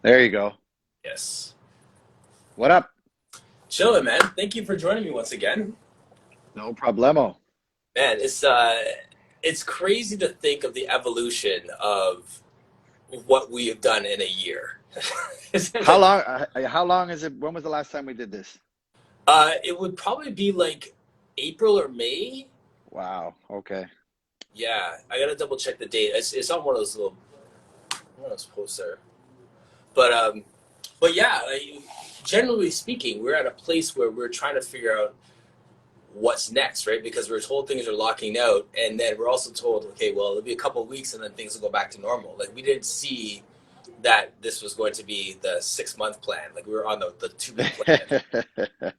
There you go. Yes. What up? Chilling, man. Thank you for joining me once again. No problemo. Man, it's crazy to think of the evolution of what we have done in a year. Isn't How it? long? How long is it? When was the last time we did this? It would probably be like April or May. Wow. Okay. Yeah, I gotta double check the date. It's on one of those posts there. But um, but yeah, generally speaking, we're at a place where we're trying to figure out what's next, right? Because we're told things are locking out, and then we're also told, okay, well, it'll be a couple of weeks, and then things will go back to normal. Like we didn't see that this was going to be the 6 month plan. Like we were on the 2 week plan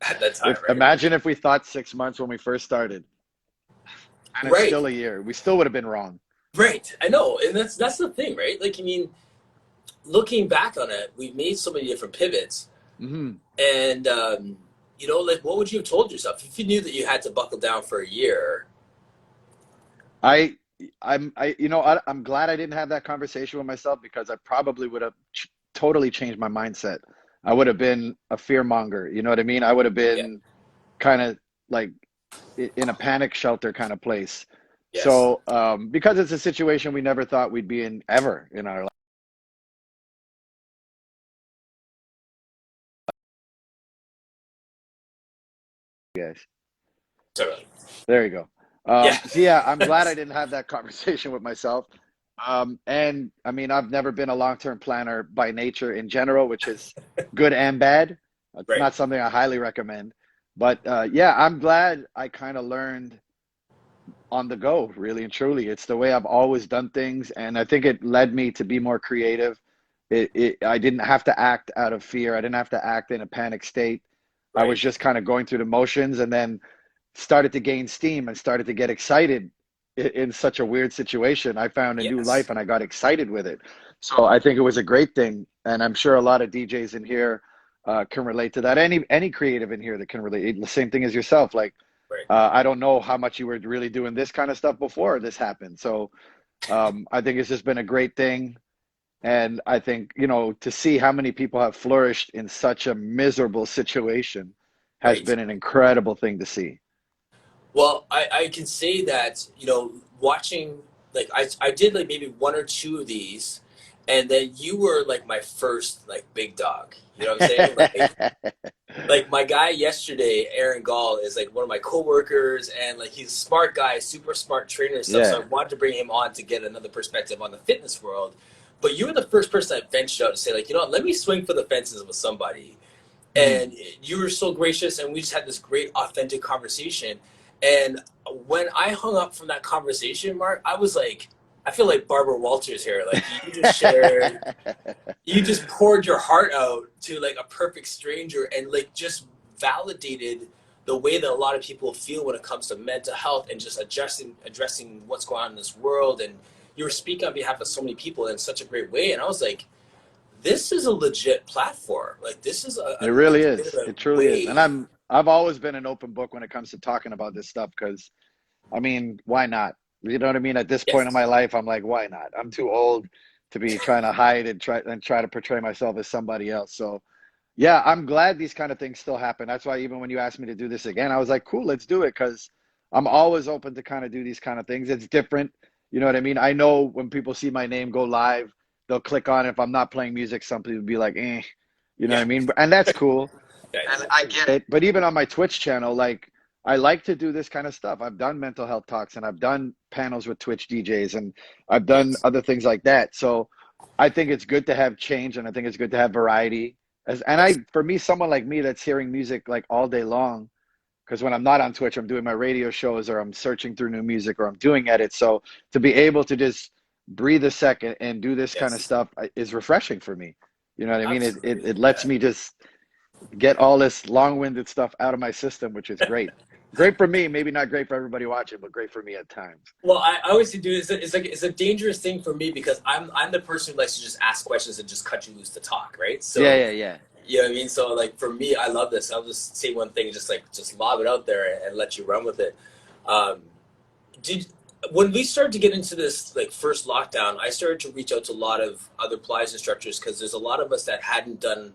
at that time, If right? imagine if we thought 6 months when we first started, and it's Right, still a year, we still would have been wrong. right. I know, and that's the thing, right? Like I mean, looking back on it, we've made so many different pivots, hmm and like what would you have told yourself if you knew that you had to buckle down for a year? I, I'm glad I didn't have that conversation with myself because I probably would have totally changed my mindset. I would have been a fear monger. You know what I mean? I would have Yeah. been kind of like in a panic shelter kind of place. Yes. So, because it's a situation we never thought we'd be in ever in our lives. Totally. There you go. Yeah. So yeah, I'm glad I didn't have that conversation with myself. And I mean, I've never been a long-term planner by nature in general, which is good and bad. It's Right. not something I highly recommend. But yeah, I'm glad I kind of learned on the go, really and truly. It's the way I've always done things, and I think it led me to be more creative. I didn't have to act out of fear. I didn't have to act in a panic state. I was Right. just kind of going through the motions, and then started to gain steam and started to get excited in such a weird situation. I found a new life Yes. and I got excited with it. So I think it was a great thing, and I'm sure a lot of DJs in here can relate to that. Any creative in here that can relate. The same thing as yourself. Like Right. I don't know how much you were really doing this kind of stuff before this happened. So I think it's just been a great thing. And I think, to see how many people have flourished in such a miserable situation has Right. been an incredible thing to see. Well, I can say that, watching, like, I did like maybe one or two of these, and then you were like my first, like, big dog. You know what I'm saying? Like my guy yesterday, Aaron Gall, is like one of my coworkers, and like he's a smart guy, super smart trainer and stuff. So I Yeah. wanted to bring him on to get another perspective on the fitness world. But you were the first person that ventured out to say, like, you know what, let me swing for the fences with somebody. Mm. And you were so gracious, and we just had this great authentic conversation. And when I hung up from that conversation, Mark, I was like, I feel like Barbara Walters here. Like you just poured your heart out to like a perfect stranger, and like just validated the way that a lot of people feel when it comes to mental health, and just addressing what's going on in this world. And you were speaking on behalf of so many people in such a great way. And I was like, this is a legit platform. Like this is It a really is. legitimate It truly is. And way. I've always been an open book when it comes to talking about this stuff because I mean, why not? You know what I mean? At this point in my Yes. life, I'm like, why not? I'm too old to be trying to hide and try to portray myself as somebody else. So yeah, I'm glad these kind of things still happen. That's why even when you asked me to do this again, I was like, cool, let's do it because I'm always open to kind of do these kind of things. It's different. You know what I mean? I know when people see my name go live, they'll click on it. If I'm not playing music, some people will be like, eh, you know what Yeah. I mean? And that's cool. Yes. And I get it. But even on my Twitch channel, like I like to do this kind of stuff. I've done mental health talks and I've done panels with Twitch DJs and I've done Yes. other things like that. So I think it's good to have change and I think it's good to have variety. Yes. For me, someone like me that's hearing music like all day long, because when I'm not on Twitch, I'm doing my radio shows or I'm searching through new music or I'm doing edits. So to be able to just breathe a second and do this kind of Yes. stuff is refreshing for me. You know what I mean? It Absolutely. lets Yeah. me just get all this long-winded stuff out of my system, which is great. Great for me, maybe not great for everybody watching, but great for me at times. Well, I always do. It's a dangerous thing for me because I'm the person who likes to just ask questions and just cut you loose to talk, right? Yeah, So yeah, yeah. you know what I mean. So like for me, I love this. I'll just say one thing, just lob it out there and let you run with it. Um, did when we started to get into this like first lockdown, I started to reach out to a lot of other Pilates instructors because there's a lot of us that hadn't done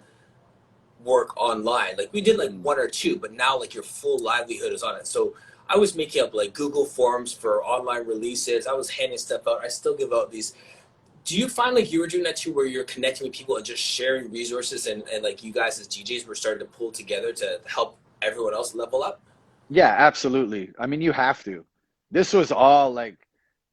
work online. Like we did like Mm. one or two, but now like your full livelihood is on it. So I was making up like Google Forms for online releases. I was handing stuff out. I still give out these. Do you find like you were doing that too, where you're connecting with people and just sharing resources, and like you guys as DJs were starting to pull together to help everyone else level up? Yeah, absolutely. I mean, you have to. This was all like,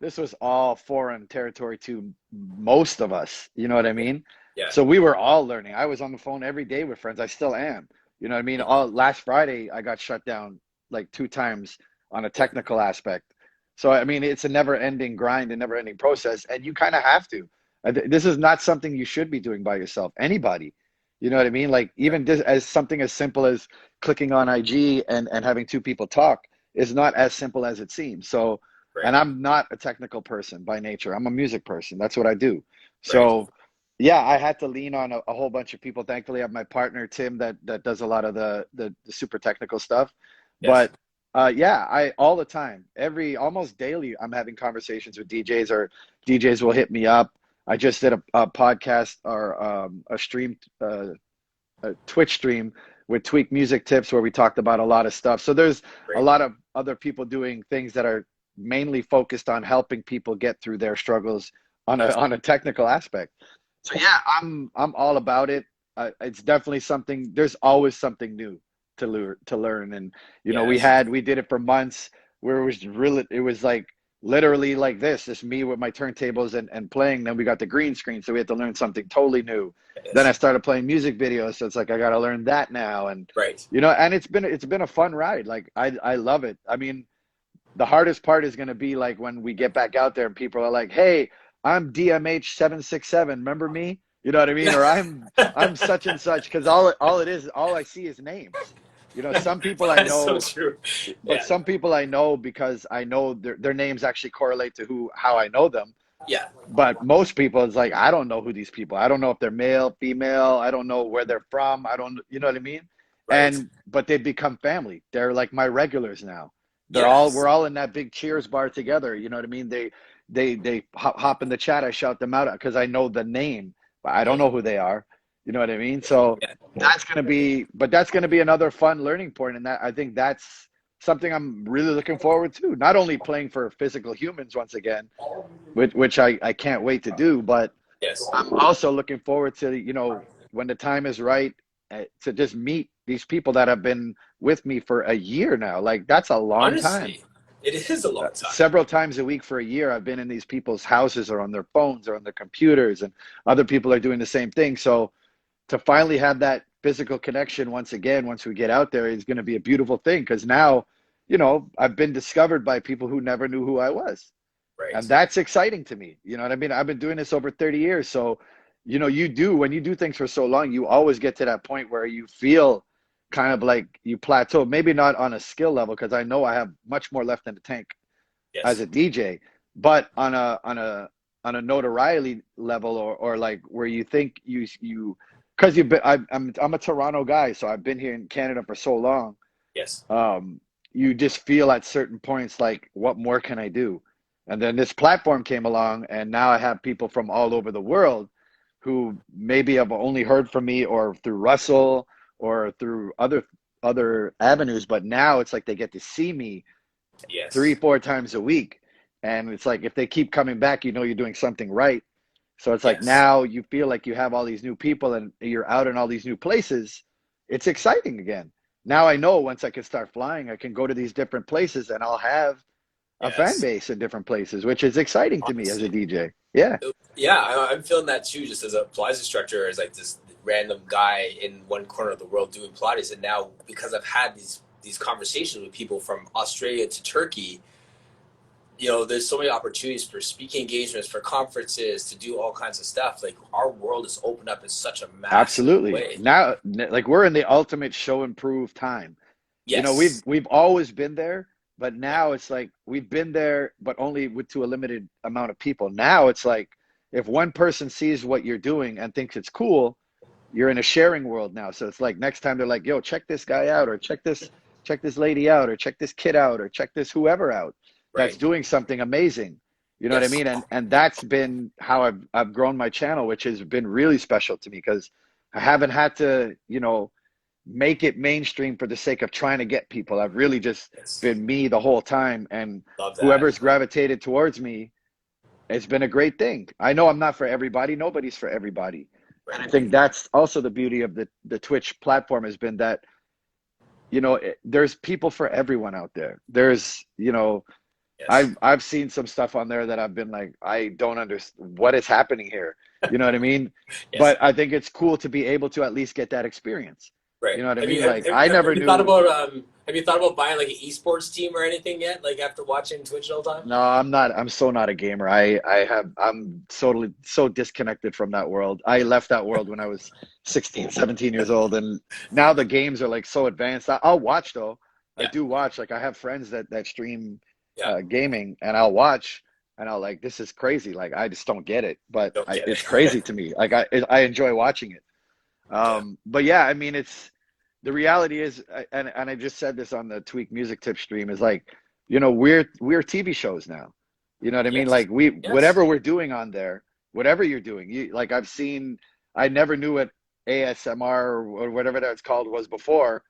this was all foreign territory to most of us. You know what I Yeah, mean? yeah, So we were all learning. I was on the phone every day with friends. I still am. You know what I mean? mm-hmm. All last Friday, I got shut down like two times on a Yeah, technical aspect. So I mean, it's a never-ending grind, a never-ending process, and you kind of have to. This is not something you should be doing by yourself. Anybody. You know what I mean? Like yeah, even this, as something as simple as clicking on IG and having two people talk is not as simple as it seems. So, and right, I'm not a technical person by nature. I'm a music person. That's what I do. right, So, yeah, I had to lean on a whole bunch of people. Thankfully, I have my partner Tim that does a lot of the super technical stuff. yes, But yeah, I all the time, every almost daily, I'm having conversations with DJs or DJs will hit me up. I just did a podcast or a stream a Twitch stream with Tweak Music Tips where we talked about a lot of stuff. So there's a right, lot of other people doing things that are mainly focused on helping people get through their struggles yes, on a technical aspect. So yeah, I'm all about it. It's definitely something. There's always something new to learn, and you know yes, we did it for months where it was like literally like this, just me with my turntables and playing. Then we got the green screen, so we had to learn something totally new. Then I yes, started playing music videos, so it's like I got to learn that now, and right. you know, and it's been a fun ride. Like I love it. I mean, the hardest part is going to be like when we get back out there and people are like, "Hey, I'm DMH767. Remember me?" You know what I mean? Yeah, Or I'm such and such because all it is all I see is names. You know, some people I that's so know, true. but Yeah, some people I know because I know their names actually correlate to who how I know them. yeah, But most people, it's like, I don't know who these people. I don't know if they're male, female. I don't know where they're from. I don't, you know what I mean? right. But they become family. They're like my regulars now. We're Yes, all in that big cheers bar together. You know what I mean? They hop in the chat. I shout them out because I know the name, but I don't mm-hmm. know who they are. You know what I mean? So Yeah, that's gonna be another fun learning point, and that I think that's something I'm really looking forward to. Not only playing for physical humans once again, which I can't wait to do. But yes. I'm also looking forward to, you know, when the time is right to just meet these people that have been with me for a year now. Like that's a long time. Honestly, it is a long time. Several times a week for a year, I've been in these people's houses or on their phones or on their computers, and other people are doing the same thing. So to finally have that physical connection once again, once we get out there, is going to be a beautiful thing because now, you know, I've been discovered by people who never knew who I was, and Right. that's exciting to me. You know what I mean? I've been doing this over 30 years. So, you know, when you do things for so long, you always get to that point where you feel kind of like you plateau, maybe not on a skill level, because I know I have much more left in the tank as Yes. a DJ, but on a notoriety level, or like where you think because you've been, I'm a Toronto guy, so I've been here in Canada for so long. Yes. You just feel at certain points like, what more can I do? And then this platform came along, and now I have people from all over the world who maybe have only heard from me or through Russell or through other avenues, but now it's like they get to see me three, Yes. 4 times a week. And it's like if they keep coming back, you know you're doing something right. So it's like Yes. now you feel like you have all these new people and you're out in all these new places. It's exciting again. Now I know once I can start flying, I can go to these different places and I'll have a fan Yes. base in different places, which is exciting to me as a Honestly. DJ. Yeah, Yeah, I'm feeling that too, just as a Pilates instructor, as like this random guy in one corner of the world doing Pilates. And now because I've had these conversations with people from Australia to Turkey, there's so many opportunities for speaking engagements, for conferences, to do all kinds of stuff. Like our world is opened up in such a massive absolutely. way. Now, like we're in the ultimate show and prove time. You know, we've Yes. we've always been there, but Yeah. now it's like we've been there, but only to a limited amount of people. Now it's like if one person sees what you're doing and thinks it's cool, you're in a sharing world now. So it's like next time they're like, "Yo, check this guy out," or check this lady out," or check this kid out," or check this whoever out. that's Right. doing something amazing. You know what I Yes. mean? And that's been how I've grown my channel, which has been really special to me because I haven't had to, make it mainstream for the sake of trying to get people. I've really just Yes. been me the whole time, and Love that. whoever's gravitated towards me, it's been a great thing. I know I'm not for everybody. Nobody's for everybody. And Right. I think that's also the beauty of the Twitch platform has been that, there's people for everyone out there. Yes. I've seen some stuff on there that I've been like, I don't understand what is happening here. You know what I mean? Yes. But I think it's cool to be able to at least get that experience. Right. You know what I Have you mean? have, Like have, I have never you thought knew. about buying like an esports team or anything yet? Like after watching Twitch all the time? No, I'm not. I'm so not a gamer. I'm so disconnected from that world. I left that world when I was 16, 17 years old, and now the games are like so advanced. I'll watch though. I Yeah. do watch. Like I have friends that stream Yeah. gaming, and I'll watch, and I'll like, this is crazy. Like I just don't get it, but Don't get it's it. crazy to me. Like I enjoy watching it. Yeah. But yeah, I mean, it's the reality is, and I just said this on the Tweak Music Tip stream, is like, we're TV shows now. You know what I mean? Yes. Like we Yes. whatever we're doing on there, whatever you're doing, like I never knew what ASMR or whatever that's called was before,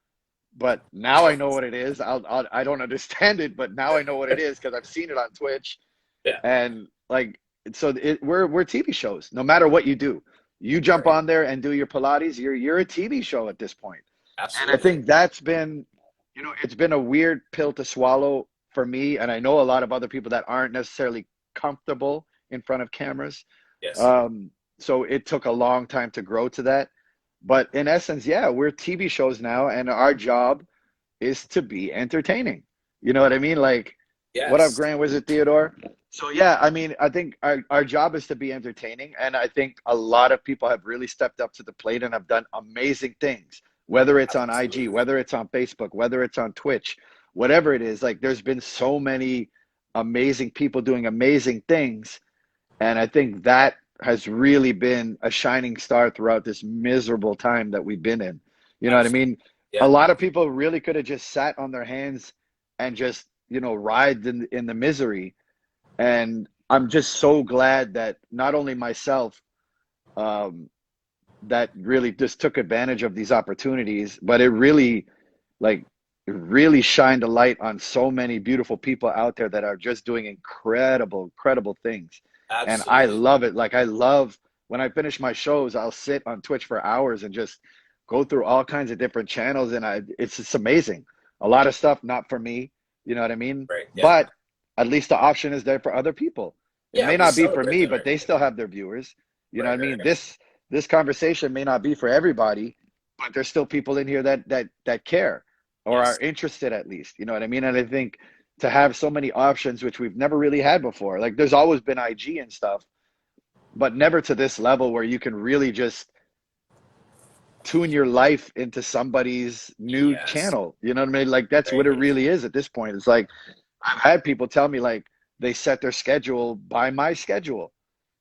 but now I know what it is. I don't understand it, but now I know what it is because I've seen it on Twitch, Yeah. and like, we're TV shows. No matter what you do, you jump Right. on there and do your Pilates, you're a TV show at this point. And I Absolutely. think that's been, it's been a weird pill to swallow for me. And I know a lot of other people that aren't necessarily comfortable in front of cameras. Yes. Um, so it took a long time to grow to that. But in essence, yeah, we're TV shows now, and our job is to be entertaining. You know what I mean? Like, what up, Yes. Grand Wizard Theodore? So yeah, I mean, I think our job is to be entertaining, and I think a lot of people have really stepped up to the plate and have done amazing things. Whether it's on IG, Absolutely. whether it's on Facebook, whether it's on Twitch, whatever it is, like there's been so many amazing people doing amazing things, and I think that has really been a shining star throughout this miserable time that we've been in. You know what I Absolutely. mean? A Yeah. lot of people really could have just sat on their hands and just, writhed in the misery. And I'm just so glad that not only myself, um, that really just took advantage of these opportunities, but like, it really shined a light on so many beautiful people out there that are just doing incredible, incredible things. And I Absolutely. love it. Like I love when I finish my shows, I'll sit on Twitch for hours and just go through all kinds of different channels, and it's just amazing. A lot of stuff not for me, you know what I mean? Right. Yeah. But at least the option is there for other people. It Yeah. may We not be for celebrate me, that, but right? they still have their viewers. You know what Right. I Right. mean? Right. This conversation may not be for everybody, but there's still people in here that care or are Yes. interested at least. You know what I mean? And I think to have so many options, which we've never really had before, like there's always been IG and stuff, but never to this level where you can really just tune your life into somebody's new Yes. channel. You know what I mean? Like that's what it Right. really is at this point. It's like I've had people tell me like they set their schedule by my schedule.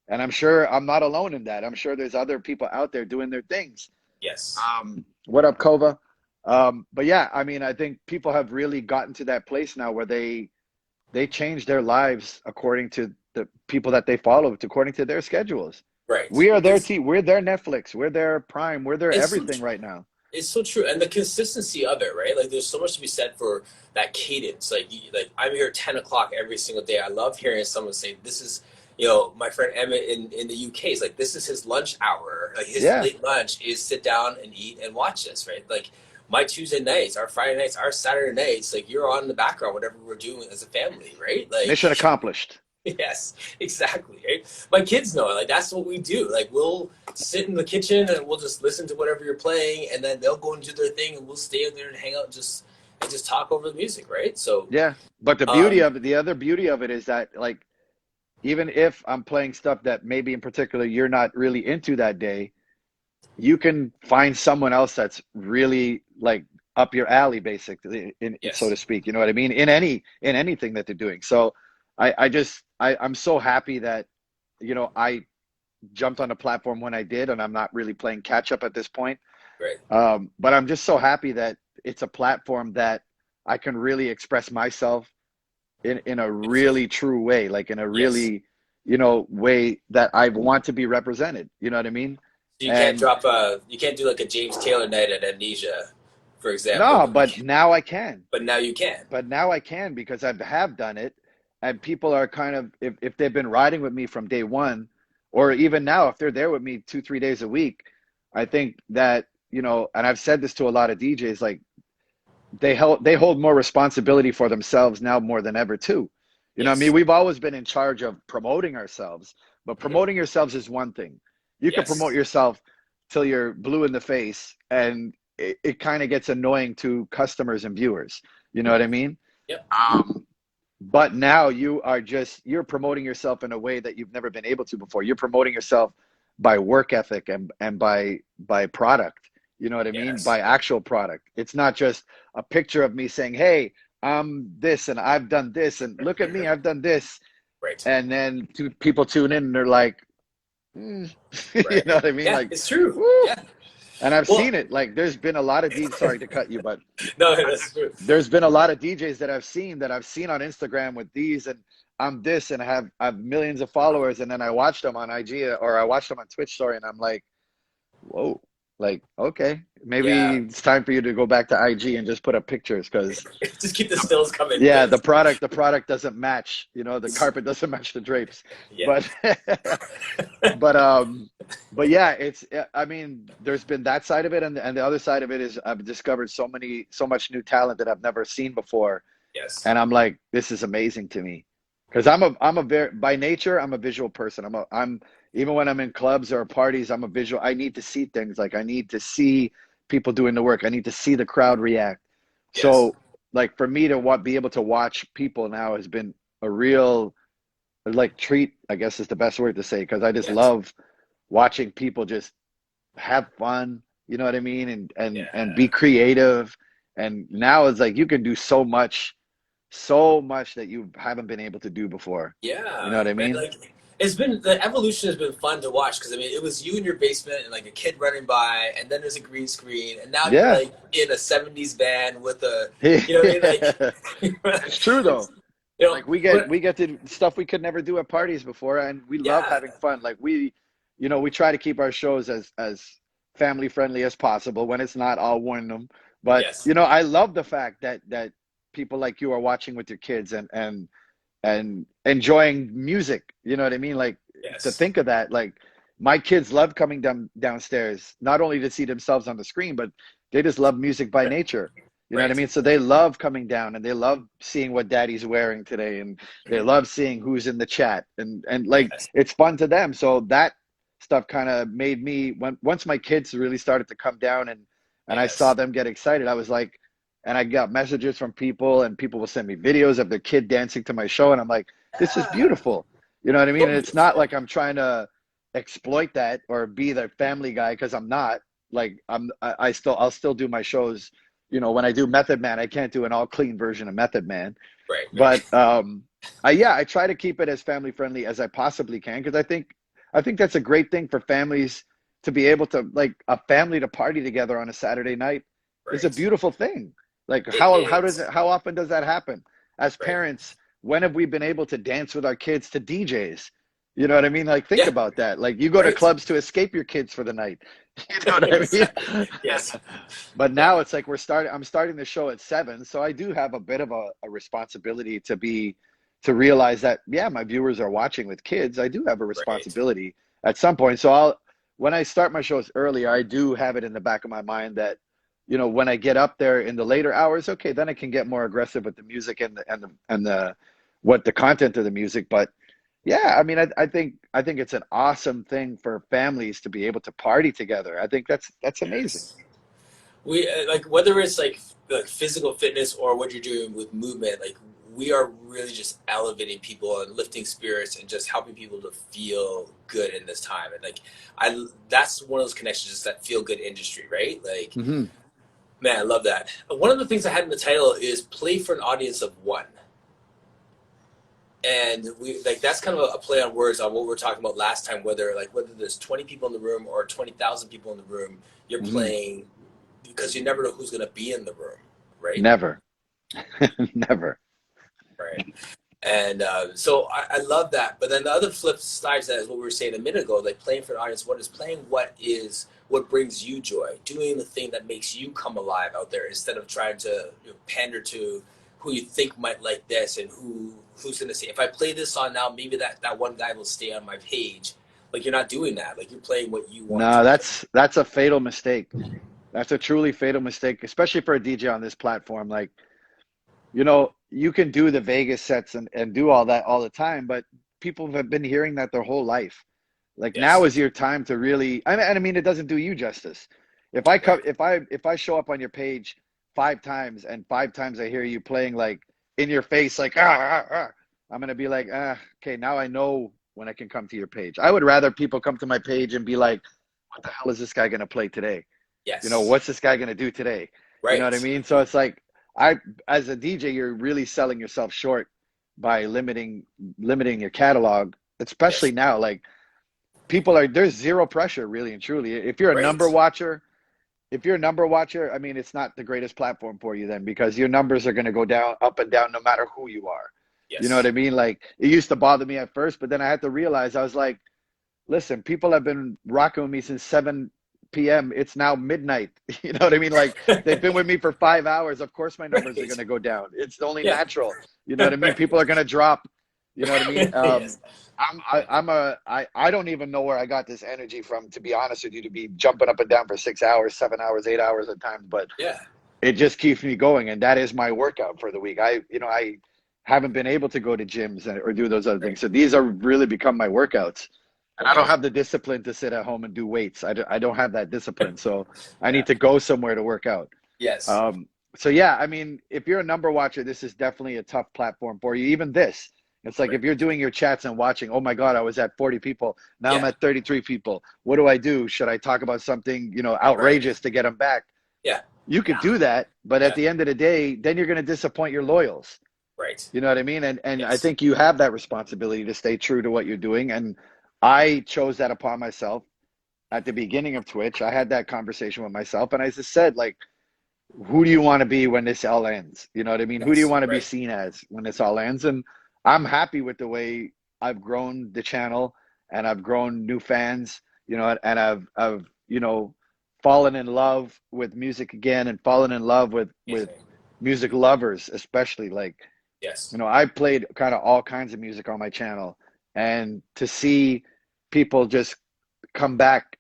And I'm sure I'm not alone in that. I'm sure there's other people out there doing their things. Yes. What up, Kova? But yeah, I mean, I think people have really gotten to that place now where they change their lives according to the people that they follow, according to their schedules. Right. We are their team. We're their Netflix. We're their Prime. We're their It's so everything right now. it's so true, and the consistency of it, right? Like, there's so much to be said for that cadence. Like I'm here at 10 o'clock every single day. I love hearing someone say, "This is." My friend Emmett in the UK is like, this is his lunch hour. Like his Yeah, late lunch is sit down and eat and watch this, right? Like my Tuesday nights, our Friday nights, our Saturday nights, like you're on in the background, whatever we're doing as a family, right? Like mission accomplished. yes, exactly. Right? My kids know it. Like that's what we do. Like we'll sit in the kitchen and we'll just listen to whatever you're playing, and then they'll go and do their thing, and we'll stay in there and hang out and just talk over the music, right? So, Yeah, but um, the other beauty of it is that like even if I'm playing stuff that maybe in particular you're not really into that day, you can find someone else that's really like up your alley, basically, so yes, to speak. You know what I mean? In anything that they're doing. So I'm so happy that I jumped on a platform when I did, and I'm not really playing catch up at this point. right, But I'm just so happy that it's a platform that I can really express myself in a Beautiful. really true way, like in a Yes. really, way that I want to be represented. You know what I mean? So And you can't do like a James Taylor night at Amnesia, for example, no, but now I can. but now you can. But now I can because I have done it, and people are kind of, if they've been riding with me from day one, or even now if they're there with me 2 3 days a week, I think that and I've said this to a lot of DJs, like they hold more responsibility for themselves now more than ever too. I mean, Yes. we've always been in charge of promoting ourselves, but Hmm. promoting yourselves is one thing. You can promote Yes. yourself till you're blue in the face, and it kind of gets annoying to customers and viewers. You know what I mean? Yep. But now you're promoting yourself in a way that you've never been able to before. You're promoting yourself by work ethic and by product. You know what I mean? Yes. By actual product. It's not just a picture of me saying, "Hey, I'm this and I've done this and look at me, I've done this." Right. And then people tune in and they're like, mm. You Right. know what I mean? Yeah, Like, it's true. woo. Yeah. And I've Well, seen it. Like, there's been a lot of sorry to cut you, but no, that's true. there's been a lot of DJs that I've seen on Instagram with these, and I'm this, and I have millions of followers, and then I watched them on IG or I watched them on Twitch story, and I'm like, whoa, like, okay, maybe Yeah. it's time for you to go back to IG and just put up pictures because Just keep the stills coming, yeah, the please. product doesn't match, the carpet doesn't match the drapes, Yeah. but but but yeah, I mean, there's been that side of it, and the other side of it is I've discovered so much new talent that I've never seen before, Yes. and I'm like, this is amazing to me because I'm a very, by nature, I'm a visual person. I'm even when I'm in clubs or parties, I'm a visual. I need to see things, like I need to see people doing the work. I need to see the crowd react. Yes. So like for me to be able to watch people now has been a real, like, treat, I guess is the best word to say, because I just Yes. love watching people just have fun, you know what I mean, and be Yeah. creative. And now it's like you can do so much that you haven't been able to do before. You know Yeah, what I man. mean? Like the evolution has been fun to watch because I mean it was you in your basement and like a kid running by, and then there's a green screen, and now you're Yeah. like in a '70s van with a, you know what I mean? It's Like, true though. you know, Like we get but we get to stuff we could never do at parties before, and we love yeah, having fun. Like we try to keep our shows as family friendly as possible. When it's not, I'll warn them. But yes, I love the fact that people like you are watching with your kids and enjoying music. You know what I mean? Like, to yes, think of that, like my kids love coming downstairs, not only to see themselves on the screen, but they just love music by nature. You know what I right, mean? So they love coming down and they love seeing what daddy's wearing today, and they love seeing who's in the chat, and like yes, it's fun to them. So that stuff kind of made me, once my kids really started to come down and I saw yes, them get excited, I was like, and I got messages from people, and people will send me videos of their kid dancing to my show, and I'm like, this is yeah, beautiful. You know what I mean? so And it's not beautiful, like I'm trying to exploit that or be the family guy, because I'm not. Like I'll still do my shows. When I do Method Man, I can't do an all clean version of Method Man. right, But right, I try to keep it as family friendly as I possibly can, because I think that's a great thing for families to be able to, like, a family to party together on a Saturday night is a right. beautiful thing. Like, It is how often does that happen? As right. parents, when have we been able to dance with our kids to DJs? You know what I mean? Like, think Yeah, about that. Like, you go to right. clubs to escape your kids for the night. You know what I Exactly. mean? Yes. But Yeah. now it's like I'm starting the show at 7, so I do have a bit of a responsibility to realize that, yeah, my viewers are watching with kids. I do have a Right. responsibility at some point. So when I start my shows earlier, I do have it in the back of my mind that, when I get up there in the later hours, okay, then I can get more aggressive with the music and the what the content of the music. But yeah, I mean, I think it's an awesome thing for families to be able to party together. I think that's amazing. Yes. We like whether it's like physical fitness or what you're doing with movement, like we are really just elevating people and lifting spirits and just helping people to feel good in this time. And like I that's one of those connections, just that feel good industry, right? Like, Hmm. man, I love that. One of the things I had in the title is play for an audience of one. And we like that's kind of a play on words on what we were talking about last time, whether there's 20 people in the room or 20,000 people in the room, you're Hmm. playing because you never know who's going to be in the room, right? Never. Never. Right. And so I love that. But then the other flip side to that is what we were saying a minute ago, like playing for an audience. What is playing? What brings you joy? Doing the thing that makes you come alive out there instead of trying to pander to who you think might like this and who's going to say, if I play this song now, maybe that one guy will stay on my page. Like you're not doing that. Like you're playing what you want to No, play. that's a fatal mistake. That's a truly fatal mistake, especially for a DJ on this platform. Like, you can do the Vegas sets and do all that all the time, but people have been hearing that their whole life. Like now Yes. is your time to really, I mean, it doesn't do you justice. If I come, Right. if I show up on your page 5 times and 5 times I hear you playing like in your face, like, I'm gonna be like, okay, now I know when I can come to your page. I would rather people come to my page and be like, what the hell is this guy gonna play today? Yes. What's this guy gonna do today? You know what I Right. mean? So it's like I, as a DJ, you're really selling yourself short by limiting your catalog, especially Yes. now. Like there's zero pressure, really and truly. Right. If you're a number watcher, I mean, it's not the greatest platform for you then because your numbers are going to go down, up and down, no matter who you are. You know what Yes. I mean? Like it used to bother me at first, but then I had to realize I was like, listen, people have been rocking with me since 7 p.m. It's now midnight. You know what I mean? Like they've been with me for 5 hours. Of course, my numbers are going Right. to go down. It's only Yeah. natural. You know what I mean? People are Right. going to drop. You know what I mean? Yes. I don't even know where I got this energy from, to be honest with you, to be jumping up and down for 6 hours, 7 hours, 8 hours at times, but Yeah. it just keeps me going. And that is my workout for the week. I haven't been able to go to gyms or do those other things. Right. So these are really become my workouts. And I don't Okay. have the discipline to sit at home and do weights. I don't have that discipline. So I need to go somewhere to work out. Yes. Um, so yeah, I mean, if you're a number watcher, this is definitely a tough platform for you. Even this, it's like Right. if you're doing your chats and watching, oh my God, I was at 40 people. Now I'm Yeah. at 33 people. What do I do? Should I talk about something, Right. outrageous to get them back? Yeah. You could do that, but at Yeah. the end of the day, then you're going to disappoint your loyals. Right. You know what I mean? And I Yes. think you have that responsibility to stay true to what you're doing. And I chose that upon myself at the beginning of Twitch. I had that conversation with myself, and I just said, like, who do you want to be when this all ends? You know what I mean? Who do you Yes. want to be Right. seen as when this all ends? And I'm happy with the way I've grown the channel and I've grown new fans, and I've fallen in love with music again and fallen in love with Amazing. music lovers, especially like, Yes. I played kind of all kinds of music on my channel, and to see people just come back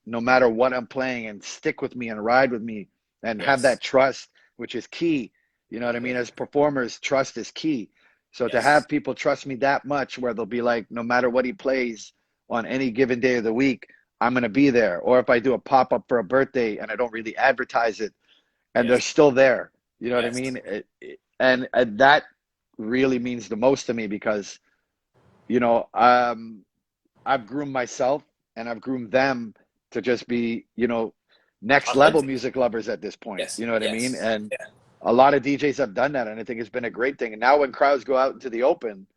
no matter what I'm playing and stick with me and ride with me and have that Yes. trust, which is key. You know what I mean? Hmm. As performers, trust is key. So to Yes. have people trust me that much where they'll be like, no matter what he plays on any given day of the week, I'm going to be there. Or if I do a pop up for a birthday and I don't really advertise it and they're Yes. still there, you know what I Yes. mean? And that really means the most to me because, you know, um, I've groomed myself and I've groomed them to just be, next level Authentic. music lovers at this point. Yes. You know what I mean? Yes. And Yeah. a lot of DJs have done that, and I think it's been a great thing. And now when crowds go out into the open,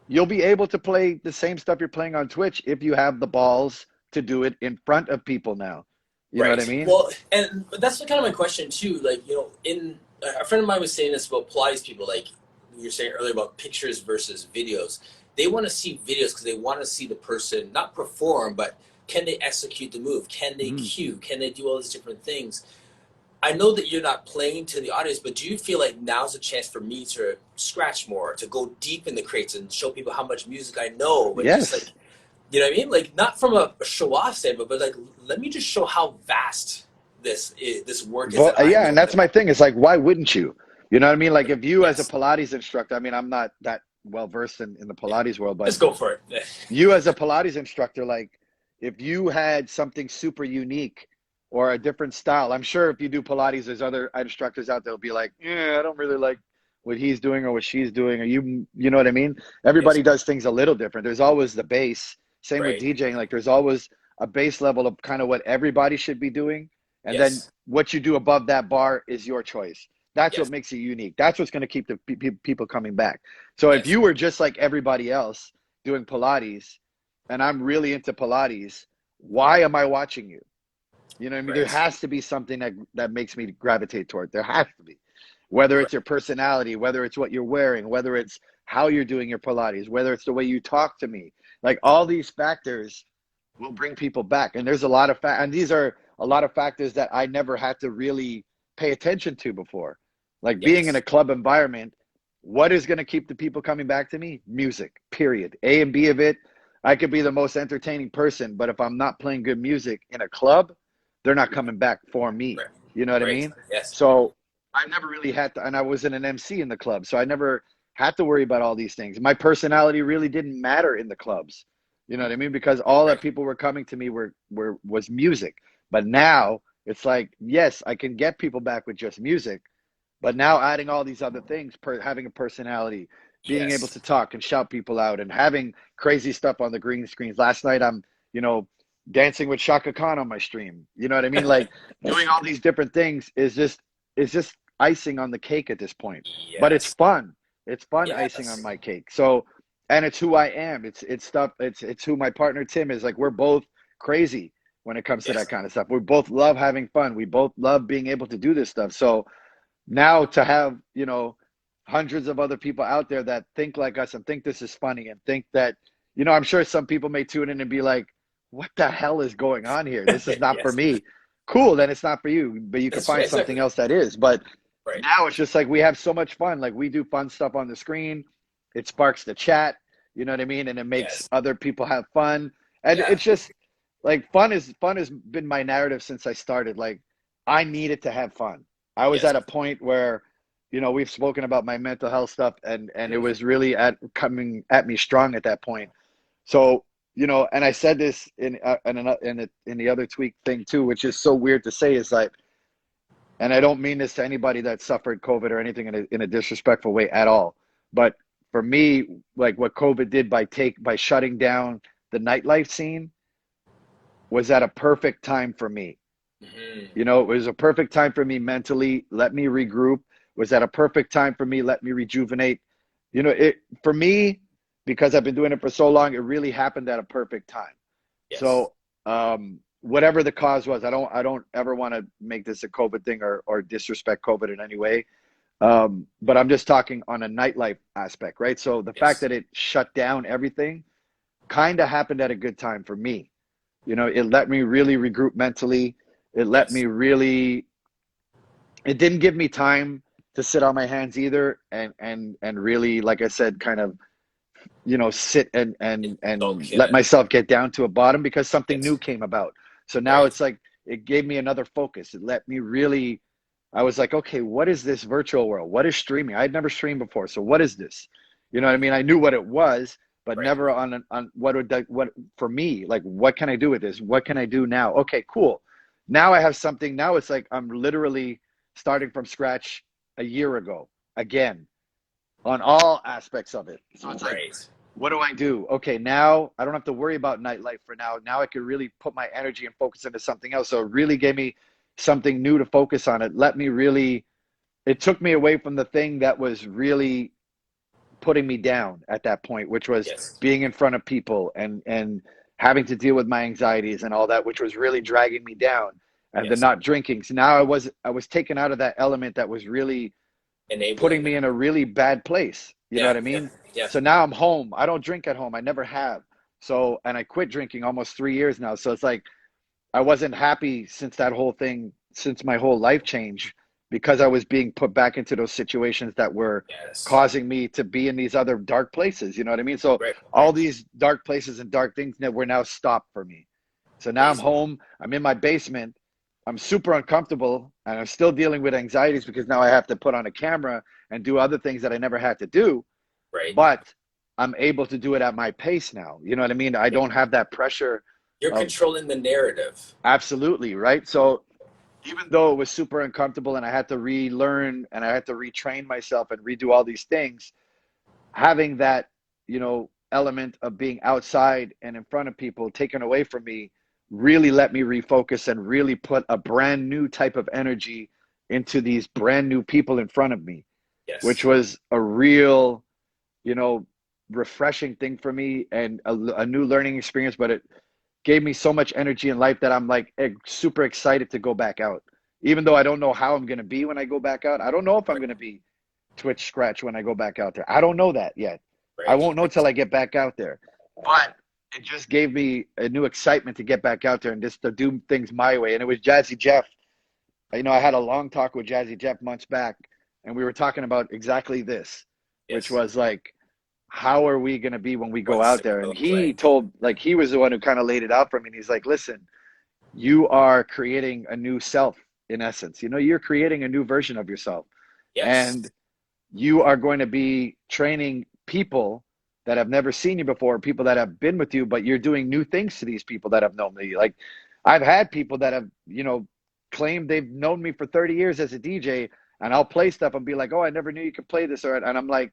you'll be able to play the same stuff you're playing on Twitch if you have the balls to do it in front of people now. You know what I Right. mean? Well, and that's kind of my question too. Like, in a friend of mine was saying this about Pilates people. Like you were saying earlier about pictures versus videos. They want to see videos because they want to see the person not perform, but can they execute the move? Can they Mm. cue? Can they do all these different things? I know that you're not playing to the audience, but do you feel like now's a chance for me to scratch more, to go deep in the crates and show people how much music I know, and just like Yes. you know what I mean? Like not from a show off standpoint, but like let me just show how vast this work is that But I yeah, and know that's that. my thing. It's like, why wouldn't you? You know what I mean? Like if you as a Yes, Pilates instructor, I mean, I'm not that well versed in the yeah. Pilates world, but Just go for it. you as a Pilates instructor, like if you had something super unique or a different style, I'm sure if you do Pilates, there's other instructors out there will be like, yeah, I don't really like what he's doing or what she's doing, or you know what I mean? Yes, Everybody does things a little different. There's always the base. Same with right. DJing. Like there's always a base level of kind of what everybody should be doing, and then Yes, what you do above that bar is your choice. That's what yes, makes it unique. That's what's going to keep the people coming back. So if yes, you were just like everybody else doing Pilates, and I'm really into Pilates, why am I watching you? You know what I mean? There right. has to be something that makes me gravitate toward. There has to be. whether Right. it's your personality, whether it's what you're wearing, whether it's how you're doing your Pilates, whether it's the way you talk to me. Like all these factors will bring people back. And there's a lot of and these are a lot of factors that I never had to really pay attention to before. Like being in a Yes. club environment, what is going to keep the people coming back to me? Music, period. A and B of it. I could be the most entertaining person, but if I'm not playing good music in a club, they're not coming back for me. Right. You know what I Right. mean? Yes. So I never really had to, and I wasn't an MC in the club, so I never had to worry about all these things. My personality really didn't matter in the clubs. You know what I mean? Because all that Right. people were coming to me were was music. But now it's like, yes, I can get people back with just music, but now adding all these other things, having a personality, being able Yes. to talk and shout people out, and having crazy stuff on the green screens. Last night, I'm, you know, dancing with Shaka Khan on my stream. You know what I mean? Like doing all these different things is just icing on the cake at this point. But it's Yes. fun. It's fun icing on Yes. my cake. So, and it's who I am. It's stuff. It's who my partner Tim is. Like we're both crazy when it comes to that Yes. kind of stuff. We both love having fun. We both love being able to do this stuff. So now to have, hundreds of other people out there that think like us and think this is funny and think that, I'm sure some people may tune in and be like, what the hell is going on here? This is not for Yes. me. Cool, then it's not for you, but you can That's find something exactly else that is. But right. now it's just like we have so much fun. Like we do fun stuff on the screen. It sparks the chat, you know what I mean? And it makes Yes. other people have fun. And Yeah. it's just like fun has been my narrative since I started. Like I needed to have fun. I was Yes. at a point where, we've spoken about my mental health stuff and it Mhm. was really at coming at me strong at that point. So, and I said this in the other tweak thing too, which is so weird to say is like, and I don't mean this to anybody that suffered COVID or anything in a disrespectful way at all. But for me, like what COVID did by shutting down the nightlife scene was at a perfect time for me. Mhm. It was a perfect time for me mentally. Let me regroup. Was at a perfect time for me. Let me rejuvenate. It for me because I've been doing it for so long. It really happened at a perfect time. Yes. So whatever the cause was, I don't ever want to make this a COVID thing or disrespect COVID in any way. But I'm just talking on a nightlife aspect, right? So the fact Yes. that it shut down everything kind of happened at a good time for me. It let me really regroup mentally. It let Yes. me really, it didn't give me time to sit on my hands either and really, like I said, kind of, sit and Indulge in let it. myself get down to a bottom because something new Yes. came about. So now Right. it's like it gave me another focus. It let me really, I was like, okay, what is this virtual world? What is streaming? I'd never streamed before. So what is this? You know what I mean? I knew what it was, but Right. never on what for me, like what can I do with this? What can I do now? Okay, cool. Now I have something. Now it's like I'm literally starting from scratch a year ago again on all aspects of it. So it's like, Right. what do I do? Okay, now I don't have to worry about nightlife for now. Now I can really put my energy and focus into something else. So it really gave me something new to focus on. It let me really, it took me away from the thing that was really putting me down at that point, which was Yes. being in front of people and having to deal with my anxieties and all that, which was really dragging me down. And the Yes. not drinking. So now I was taken out of that element that was really putting Enabling me it. in a really bad place. You know Yeah. what I Yeah. mean? Yeah. So now I'm home. I don't drink at home. I never have. So, and I quit drinking almost 3 years now. So it's like I wasn't happy since that whole thing, since my whole life changed, because I was being put back into those situations that were Yes. causing me to be in these other dark places. You know what I mean? So Right. all these dark places and dark things that were now stopped for me. So now I'm Amazing. home. I'm in my basement. I'm super uncomfortable and I'm still dealing with anxieties because now I have to put on a camera and do other things that I never had to do. Right. But I'm able to do it at my pace now. You know what I mean? I Yeah. don't have that pressure You're of controlling the narrative. absolutely, right? So even though it was super uncomfortable and I had to relearn and I had to retrain myself and redo all these things, having that, element of being outside and in front of people taken away from me really let me refocus and really put a brand new type of energy into these brand new people in front of me, which Yes. was a real, you know, refreshing thing for me and a new learning experience. But it gave me so much energy in life that I'm like super excited to go back out. even though I don't know how I'm going to be when I go back out. I don't know if I'm going to be Twitch Scratch when I go back out there. I don't know that yet. I Right. won't know till I get back out there. But it just gave me a new excitement to get back out there and just to do things my way. And it was Jazzy Jeff. You know, I had a long talk with Jazzy Jeff months back, and we were talking about exactly this, which Yes. was like, how are we going to be when we go What's out the there? And growth, he right? told, like, he was the one who kind of laid it out for me. And he's like, listen, you are creating a new self in essence. You know, you're creating a new version of yourself. Yes. And you are going to be training people that have never seen you before, people that have been with you, but you're doing new things to these people that have known me. Like I've had people that have, you know, claimed they've known me for 30 years as a DJ, and I'll play stuff and be like, oh, I never knew you could play this. And I'm like,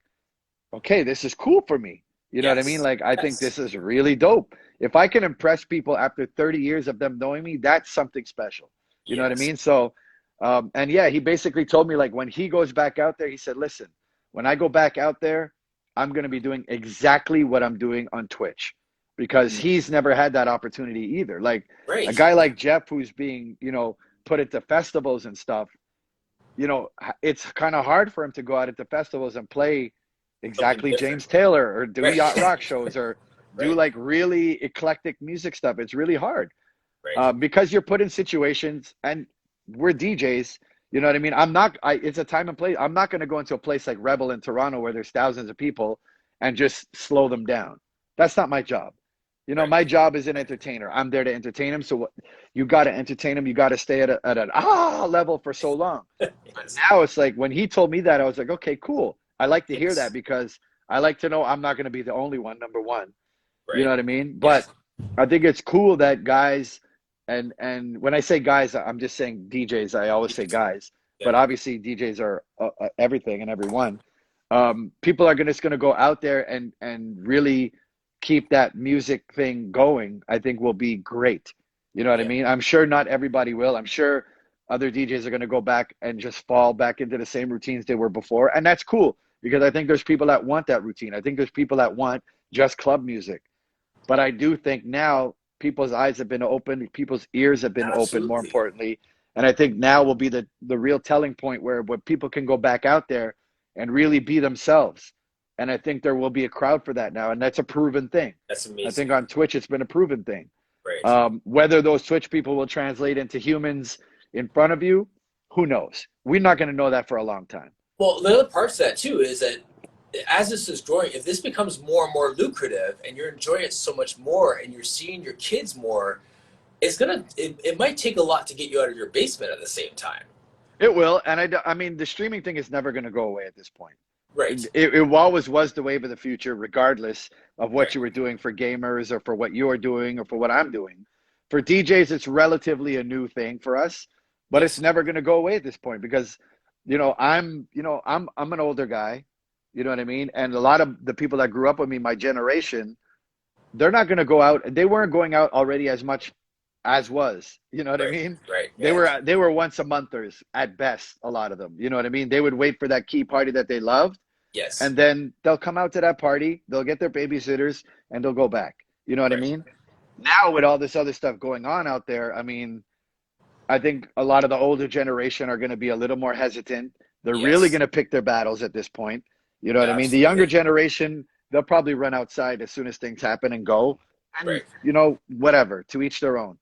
okay, this is cool for me. You know what I mean? Yes. Like, I think Yes. this is really dope. If I can impress people after 30 years of them knowing me, that's something special. You know what I Yes. mean? So, and yeah, he basically told me, like, when he goes back out there, he said, listen, when I go back out there, I'm going to be doing exactly what I'm doing on Twitch because Mm. he's never had that opportunity either. Like, a Right. guy like Jeff, who's being, you know, put into festivals and stuff, you know, it's kind of hard for him to go out at the festivals and play Something exactly different. James Taylor or do Right. yacht rock shows or do Right. like really eclectic music stuff. It's really hard Right. because you're put in situations and we're DJs. You know what I mean? I'm not. It's a time and place. I'm not going to go into a place like Rebel in Toronto where there's thousands of people and just slow them down. That's not my job. You know, Right. my job is an entertainer. I'm there to entertain them. So you got to entertain them. You got to stay at an level for so long. But Yes. now it's like when he told me that, I was like, okay, cool. I like to hear that Yes. because I like to know I'm not going to be the only one, number one. You know Right. what I mean? Yeah. But I think it's cool that guys and when I say guys, I'm just saying DJs. I always say guys, Yeah. but obviously DJs are everything and everyone. People are just going to go out there and really keep that music thing going. I think will be great. You know what I Yeah. mean? I'm sure not everybody will. I'm sure other DJs are going to go back and just fall back into the same routines they were before, and that's cool because I think there's people that want that routine. I think there's people that want just club music. But I do think now people's eyes have been opened, people's ears have been opened, more Absolutely. importantly. And I think now will be the real telling point where people can go back out there and really be themselves. And I think there will be a crowd for that now. And that's a proven thing. That's I think amazing. on Twitch, it's been a proven thing. Right. Whether those Twitch people will translate into humans in front of you, who knows? We're not going to know that for a long time. Well, the other part to that too is that as this is growing, if this becomes more and more lucrative and you're enjoying it so much more and you're seeing your kids more, it might take a lot to get you out of your basement at the same time. It will. And I mean, the streaming thing is never going to go away at this point. Right. It always was the wave of the future, regardless of what Right. you were doing for gamers or for what you are doing or for what I'm doing. For DJs, it's relatively a new thing for us, but it's Yes. never going to go away at this point because, I'm an older guy, you know what I mean? And a lot of the people that grew up with me, my generation, they're not going to go out. They weren't going out already as much as was, you know what I Right. mean? Right. They Yeah. were they were once a monthers at best, a lot of them. You know what I mean? They would wait for that key party that they loved Yes. and then they'll come out to that party, they'll get their babysitters, and they'll go back. You know what I Right. mean? Now, with all this other stuff going on out there, I mean, I think a lot of the older generation are going to be a little more hesitant. They're really Yes. going to pick their battles at this point. You know what Yeah. I mean? The younger Absolutely. generation, they'll probably run outside as soon as things happen and go. And, Right. whatever, to each their own.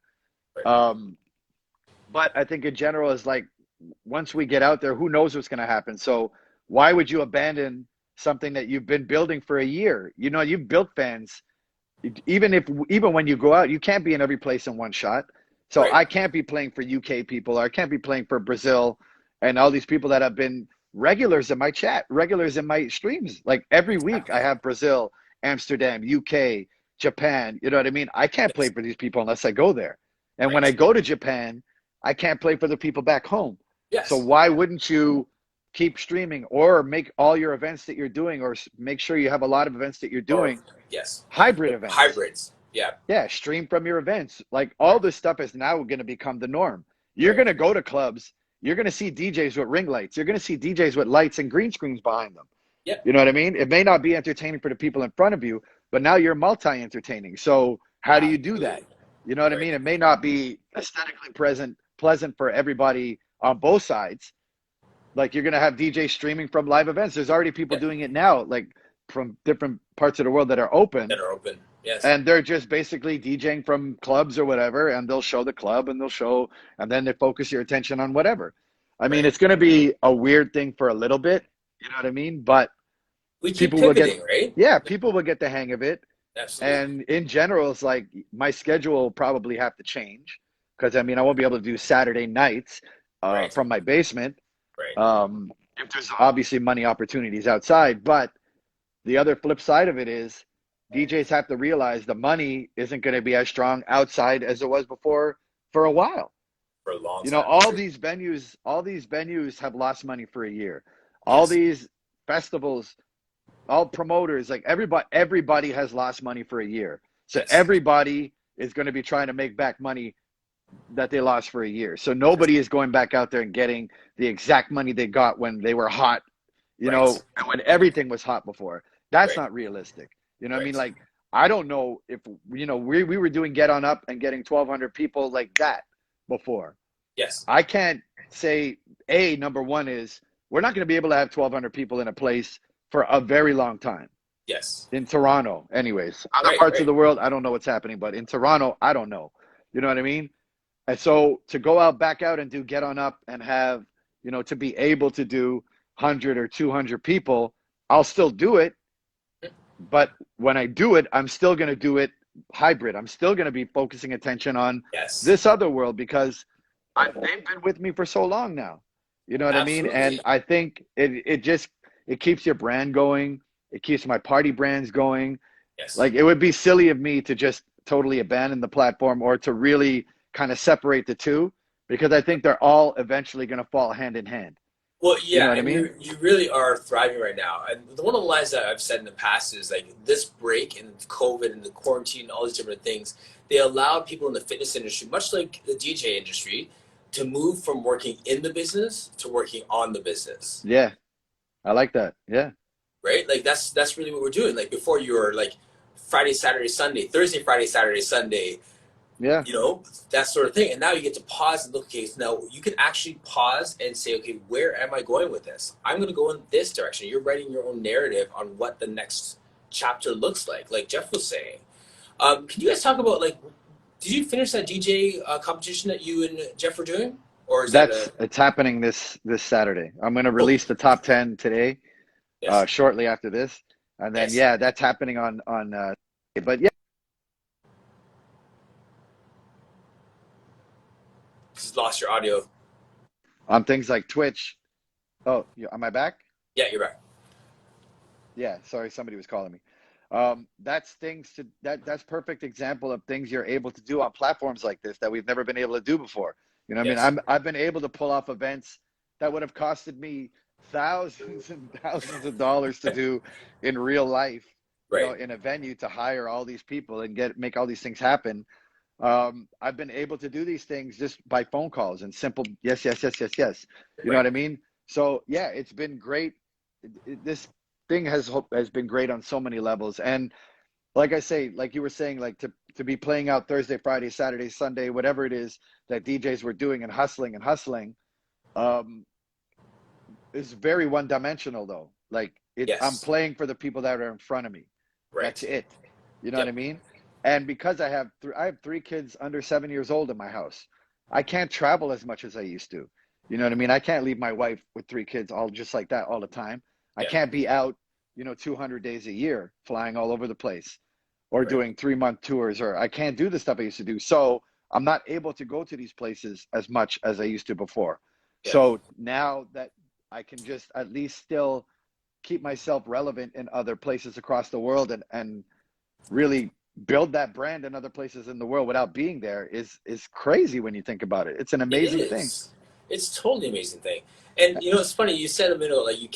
Right. Um, but I think in general is like once we get out there, who knows what's going to happen? So why would you abandon something that you've been building for a year? You know, you've built fans. Even when you go out, you can't be in every place in one shot. So Right. I can't be playing for UK people, or I can't be playing for Brazil and all these people that have been regulars in my chat, regulars in my streams. Like every week I Exactly. have Brazil, Amsterdam, UK, Japan. You know what I mean? I can't play Yes. for these people unless I go there. And when I Right. go to Japan, I can't play for the people back home. So Yes. why wouldn't you keep streaming or make all your events that you're doing or make sure you have a lot of events that you're Or doing yes. hybrid events? Hybrids. Yeah. Yeah, stream from your events. Like all Right. this stuff is now going to become the norm. You're Right. going to go to clubs, you're going to see DJs with ring lights, you're going to see DJs with lights and green screens behind them. Yep. You know what I mean? It may not be entertaining for the people in front of you, but now you're multi-entertaining. So how do you do that? Absolutely. You know what I Right. mean? It may not be aesthetically pleasant for everybody on both sides. Like you're gonna have DJ streaming from live events. There's already people Yeah, doing it now, like from different parts of the world that are open, that are open. Yes. and they're just basically DJing from clubs or whatever, and they'll show the club and they'll show, and then they focus your attention on whatever. I mean, Right. it's gonna be a weird thing for a little bit, you know what I mean? But We keep people will get, pivoting, right? yeah, people will get the hang of it. Absolutely. And in general, it's like my schedule will probably have to change because I mean, I won't be able to do Saturday nights Right. from my basement. Right. If there's obviously money opportunities outside, but the other flip side of it is DJs have to realize the money isn't going to be as strong outside as it was before for a while. For a long You know, time. True. all these venues have lost money for a year. All Yes. these festivals, all promoters, like everybody has lost money for a year. So Yes. everybody is going to be trying to make back money that they lost for a year. So nobody is going back out there and getting the exact money they got when they were hot, you know, Right. when everything was hot before. That's Right. not realistic. You know what I mean? Right. Like, I don't know if, you know, we were doing Get On Up and getting 1,200 people like that before. Yes. I can't say, number one is we're not going to be able to have 1,200 people in a place for a very long time. Yes. In Toronto, anyways. Other Right. parts of Right. the world, I don't know what's happening, but in Toronto, I don't know. You know what I mean? And so to go out, back out and do Get On Up and have, you know, to be able to do 100 or 200 people, I'll still do it. But when I do it, I'm still going to do it hybrid. I'm still going to be focusing attention on Yes. this other world because they've been with me for so long now. You know what I mean? And Absolutely. I think it just, it keeps your brand going. It keeps my party brands going. Yes. Like it would be silly of me to just totally abandon the platform or to really kind of separate the two because I think they're all eventually going to fall hand in hand. Well, You know yeah, what I and mean? you really are thriving right now. And one of the lines that I've said in the past is like this break and COVID and the quarantine and all these different things, they allowed people in the fitness industry, much like the DJ industry, to move from working in the business to working on the business. Yeah, I like that. Yeah, Right? Like that's really what we're doing. Like before you were like Friday, Saturday, Sunday, Thursday, Friday, Saturday, Sunday, yeah, you know, that sort of thing. And now you get to pause and look, okay, so now you can actually pause and say, okay, where am I going with this? I'm going to go in this direction. You're writing your own narrative on what the next chapter looks like Jeff was saying. Can you guys talk about, like, did you finish that DJ competition that you and Jeff were doing? Or is that that's a, it's happening this Saturday. I'm going to oh, release the top 10 today, yes, shortly after this, and then yes. yeah, that's happening but yeah, Just lost your audio. on things like Twitch. Oh, am I back? Yeah, you're back. Yeah, sorry, somebody was calling me. That's things to that's perfect example of things you're able to do on platforms like this that we've never been able to do before. You know what I mean? Yes, I've been able to pull off events that would have costed me thousands and thousands of dollars to do in real life, you know, right, in a venue to hire all these people and make all these things happen. I've been able to do these things just by phone calls and simple yes, yes, yes, yes, yes. You know right. what I mean? So yeah, it's been great. This thing has been great on so many levels. And like I say, like you were saying, like to be playing out Thursday, Friday, Saturday, Sunday, whatever it is that DJs were doing and hustling, um, is very one dimensional though. Like I'm Yes, playing for the people that are in front of me. That's right. it. You know what Yep, I mean? And because I have three kids under 7 years old in my house, I can't travel as much as I used to. You know what I mean? I can't leave my wife with three kids all just like that all the time. I yeah, can't be out, you know, 200 days a year flying all over the place or right. doing 3 month tours, or I can't do the stuff I used to do. So I'm not able to go to these places as much as I used to before. Yeah. So now that I can just at least still keep myself relevant in other places across the world and really build that brand in other places in the world without being there is crazy when you think about it. It's an It amazing thing. is. It's totally amazing thing. And you know, it's funny. You said a minute ago, like you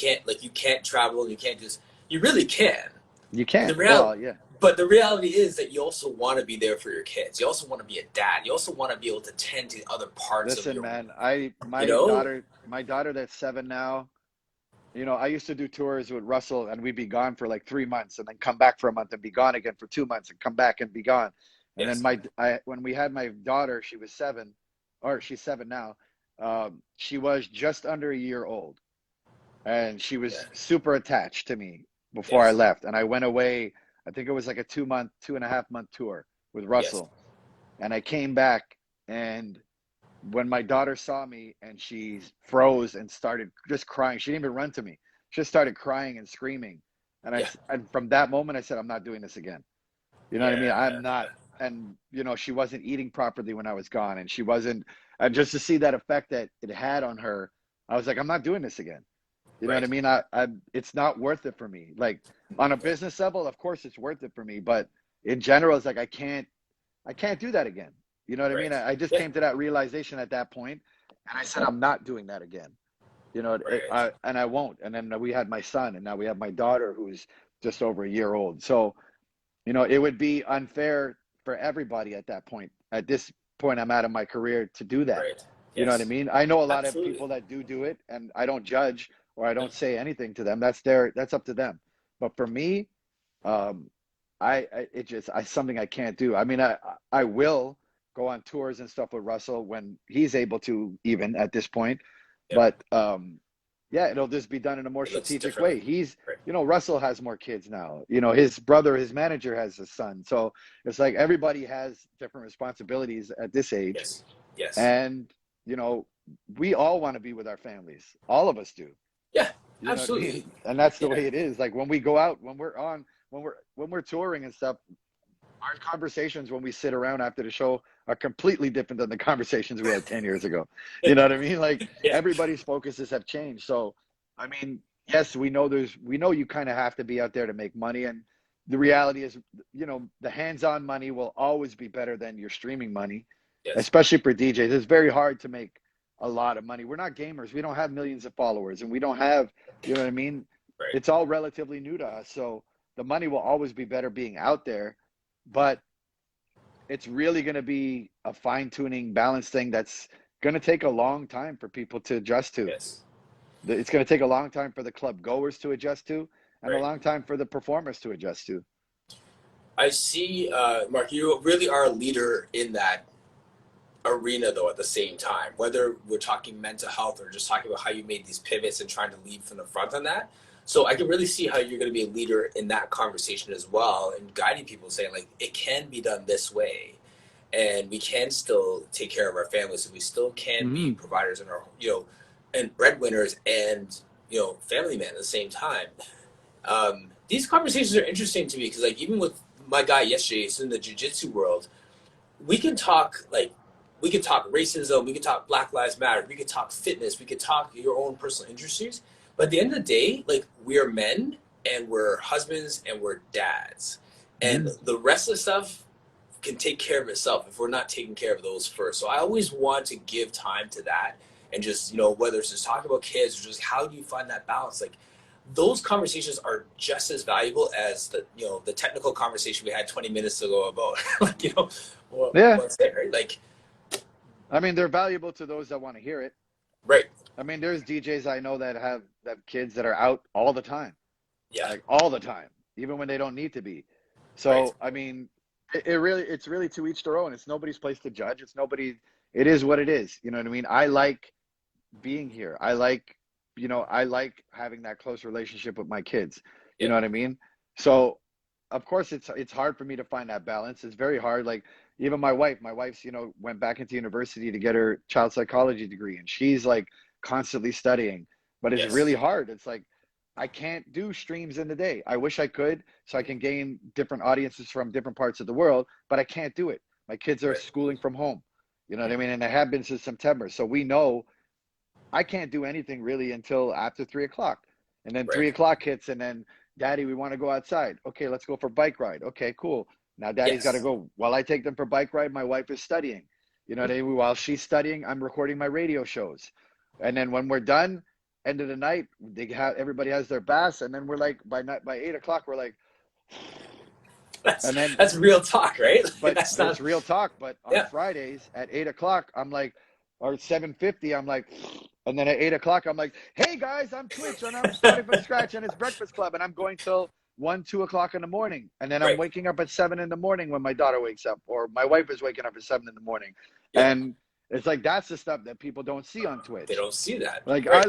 can't travel, and you can't just. You really can. You The can. real, Well, yeah. but the reality is that you also want to be there for your kids. You also want to be a dad. You also want to be able to tend to other parts of Listen, your. man, You know. my daughter that's 7 now, you know, I used to do tours with Russell and we'd be gone for like 3 months and then come back for a month and be gone again for 2 months and come back and be gone. And then Yes. when we had my daughter, she was 7, or she's 7 now. She was just under a year old, and she Yeah. was super attached to me before I Yes. left. And I went away. I think it was like a 2 month, 2.5 month tour with Yes. Russell, and I came back, and when my daughter saw me and she froze and started just crying, she didn't even run to me. She just started crying and screaming. Yeah. And from that moment, I said, I'm not doing this again. You know what I mean? I'm Yeah. not. And, she wasn't eating properly when I was gone. And she wasn't, and just to see that effect that it had on her, I was like, I'm not doing this again. You know what I Right. mean? It's not worth it for me. Like on a business level, of course it's worth it for me. But in general, it's like, I can't do that again. You know what I mean? Right. I just Yeah. came to that realization at that point, and I said, I'm not doing that again. Right. And I won't. And then we had my son, and now we have my daughter, who's just over a year old. So, it would be unfair for everybody at that point. At this point, I'm out of my career to do that. Right. You know what I Yes. mean? I know a lot of Absolutely. people that do it, and I don't judge or I Yeah. don't say anything to them. That's up to them. But for me, um, something I can't do. I mean, I will go on tours and stuff with Russell when he's able to, even at this point. Yep. But yeah, it'll just be done in a more It looks strategic differently. way. Right. Russell has more kids now. His brother, his manager, has a son. So it's like everybody has different responsibilities at this age, Yes. Yes. and you know, we all want to be with our families. All of us do. Yeah. You know what I Absolutely. mean? And that's the Yeah. way it is. Like when we go out, when we're touring and stuff, our conversations when we sit around after the show are completely different than the conversations we had 10 years ago. You know what I mean? Like Yeah. everybody's focuses have changed. So, I mean, yes, we know you kind of have to be out there to make money. And the reality is, the hands-on money will always be better than your streaming money, Yes. especially for DJs. It's very hard to make a lot of money. We're not gamers. We don't have millions of followers, and we don't have, you know what I mean? Right. It's all relatively new to us. So the money will always be better being out there, but it's really going to be a fine tuning balance thing that's going to take a long time for people to adjust to. Yes. It's going to take a long time for the club goers to adjust to, and a Right. long time for the performers to adjust to. I see, Mark. You really are a leader in that arena, though. At the same time, whether we're talking mental health or just talking about how you made these pivots and trying to lead from the front on that. So I can really see how you're going to be a leader in that conversation as well, and guiding people, saying like it can be done this way, and we can still take care of our families, and we still can be Mm-hmm. providers in our, and breadwinners, and family men at the same time. These conversations are interesting to me because, like, even with my guy yesterday, it's in the jiu-jitsu world. We can talk like we can talk racism, we can talk Black Lives Matter, we can talk fitness, we can talk your own personal industries. But at the end of the day, like, we are men and we're husbands and we're dads, and Mm-hmm. the rest of the stuff can take care of itself if we're not taking care of those first. So I always want to give time to that, and just, whether it's just talking about kids or just how do you find that balance, like those conversations are just as valuable as the technical conversation we had 20 minutes ago about like, Yeah, what's there, right? Like, I mean, they're valuable to those that want to hear it. right. I mean, there's DJs I know that have kids that are out all the time, Yeah. like all the time, even when they don't need to be. Right. So, I mean, it's really to each their own. It's nobody's place to judge. It's nobody. It is what it is. You know what I mean? I like being here. I like having that close relationship with my kids. You Yeah. know what I mean? So, of course, it's hard for me to find that balance. It's very hard. Like even my wife's went back into university to get her child psychology degree, and she's like constantly studying, but it's really Yes. hard. It's like I can't do streams in the day. I wish I could, so I can gain different audiences from different parts of the world, but I can't do it. My kids are Right. schooling from home. You know what I mean? And they have been since September. So we know I can't do anything really until after 3 o'clock. And then Right. 3 o'clock hits, and then daddy, we want to go outside. Okay, let's go for bike ride. Okay, cool. Now daddy's got to Yes. go. While I take them for bike ride, my wife is studying. You know what I mean? While she's studying, I'm recording my radio shows. And then when we're done, end of the night, everybody has their baths, and then we're like by 8 o'clock, we're like, that's and then that's real talk, right? Like, but that's it's not. real talk. But on Yeah. Fridays at 8 o'clock, I'm like, or 7:50, I'm like, and then at 8 o'clock, I'm like, hey guys, I'm Twitch and I'm starting from scratch and it's Breakfast Club and I'm going till 1, 2 o'clock in the morning. And then I'm Right. waking up at 7 in the morning when my daughter wakes up, or my wife is waking up at 7 in the morning. Yeah. And It's like that's the stuff that people don't see on They Twitch. don't see that. Like Right.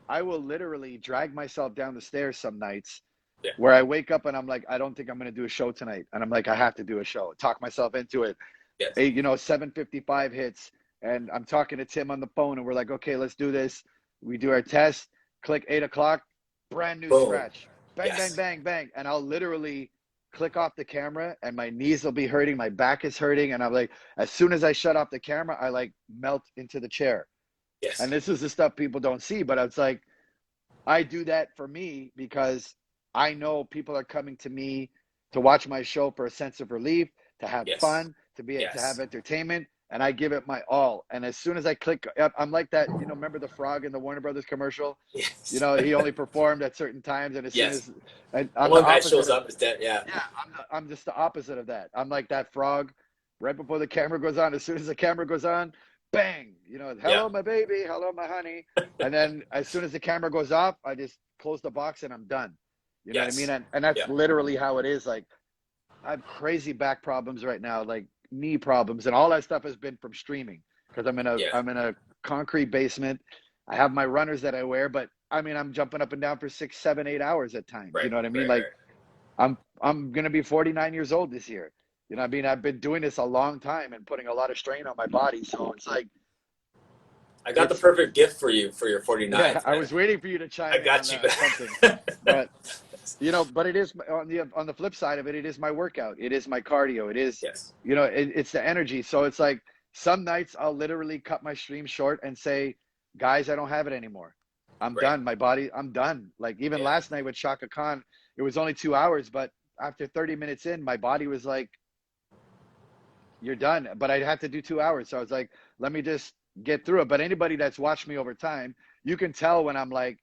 I will literally drag myself down the stairs some nights Yeah. where I wake up and I'm like, I don't think I'm going to do a show tonight. And I'm like, I have to do a show. Talk myself into it. Yes. 7:55 hits, and I'm talking to Tim on the phone, and we're like, okay, let's do this. We do our test. Click 8 o'clock. Brand new Boom. scratch. Bang, bang, Yes. bang, bang. And I'll literally click off the camera, and my knees will be hurting. My back is hurting, and I'm like, as soon as I shut off the camera, I like melt into the chair. Yes. And this is the stuff people don't see, but it's like I do that for me because I know people are coming to me to watch my show for a sense of relief, to have Yes. fun, to have Yes. entertainment, and I give it my all. And as soon as I click, I'm like that. Remember the frog in the Warner Brothers commercial? Yes. He only performed at certain times, and as soon Yes. as and I'm the One guy opposite shows of up is dead. Yeah. yeah, I'm just the opposite of that. I'm like that frog right before the camera goes on. As soon as the camera goes on, bang, Yeah. hello, my baby, hello, my honey. And then as soon as the camera goes off, I just close the box and I'm done. You know what I mean? Yes. And that's Yeah. literally how it is. Like, I have crazy back problems right now, like knee problems, and all that stuff has been from streaming because Yeah. I'm in a concrete basement. I have my runners that I wear, but I mean, I'm jumping up and down for 6, 7, 8 hours at times. You Right. know what I mean? Right. Like, Right. I'm gonna be 49 years old this year. You know what I mean? I've been doing this a long time and putting a lot of strain on my body. So it's like I got the it's perfect gift for you for your yeah, 49th, I man. was waiting for you to I chime in on got you. that on something. But but it is on the flip side of it, it is my workout. It is my cardio. It is Yes. it's the energy. So it's like some nights I'll literally cut my stream short and say, guys, I don't have it anymore. I'm Right. done. My body, I'm done. Like even Yeah. last night with Shaka Khan, it was only 2 hours, but after 30 minutes in, my body was like, you're done. But I had to do 2 hours. So I was like, let me just get through it. But anybody that's watched me over time, you can tell when I'm like,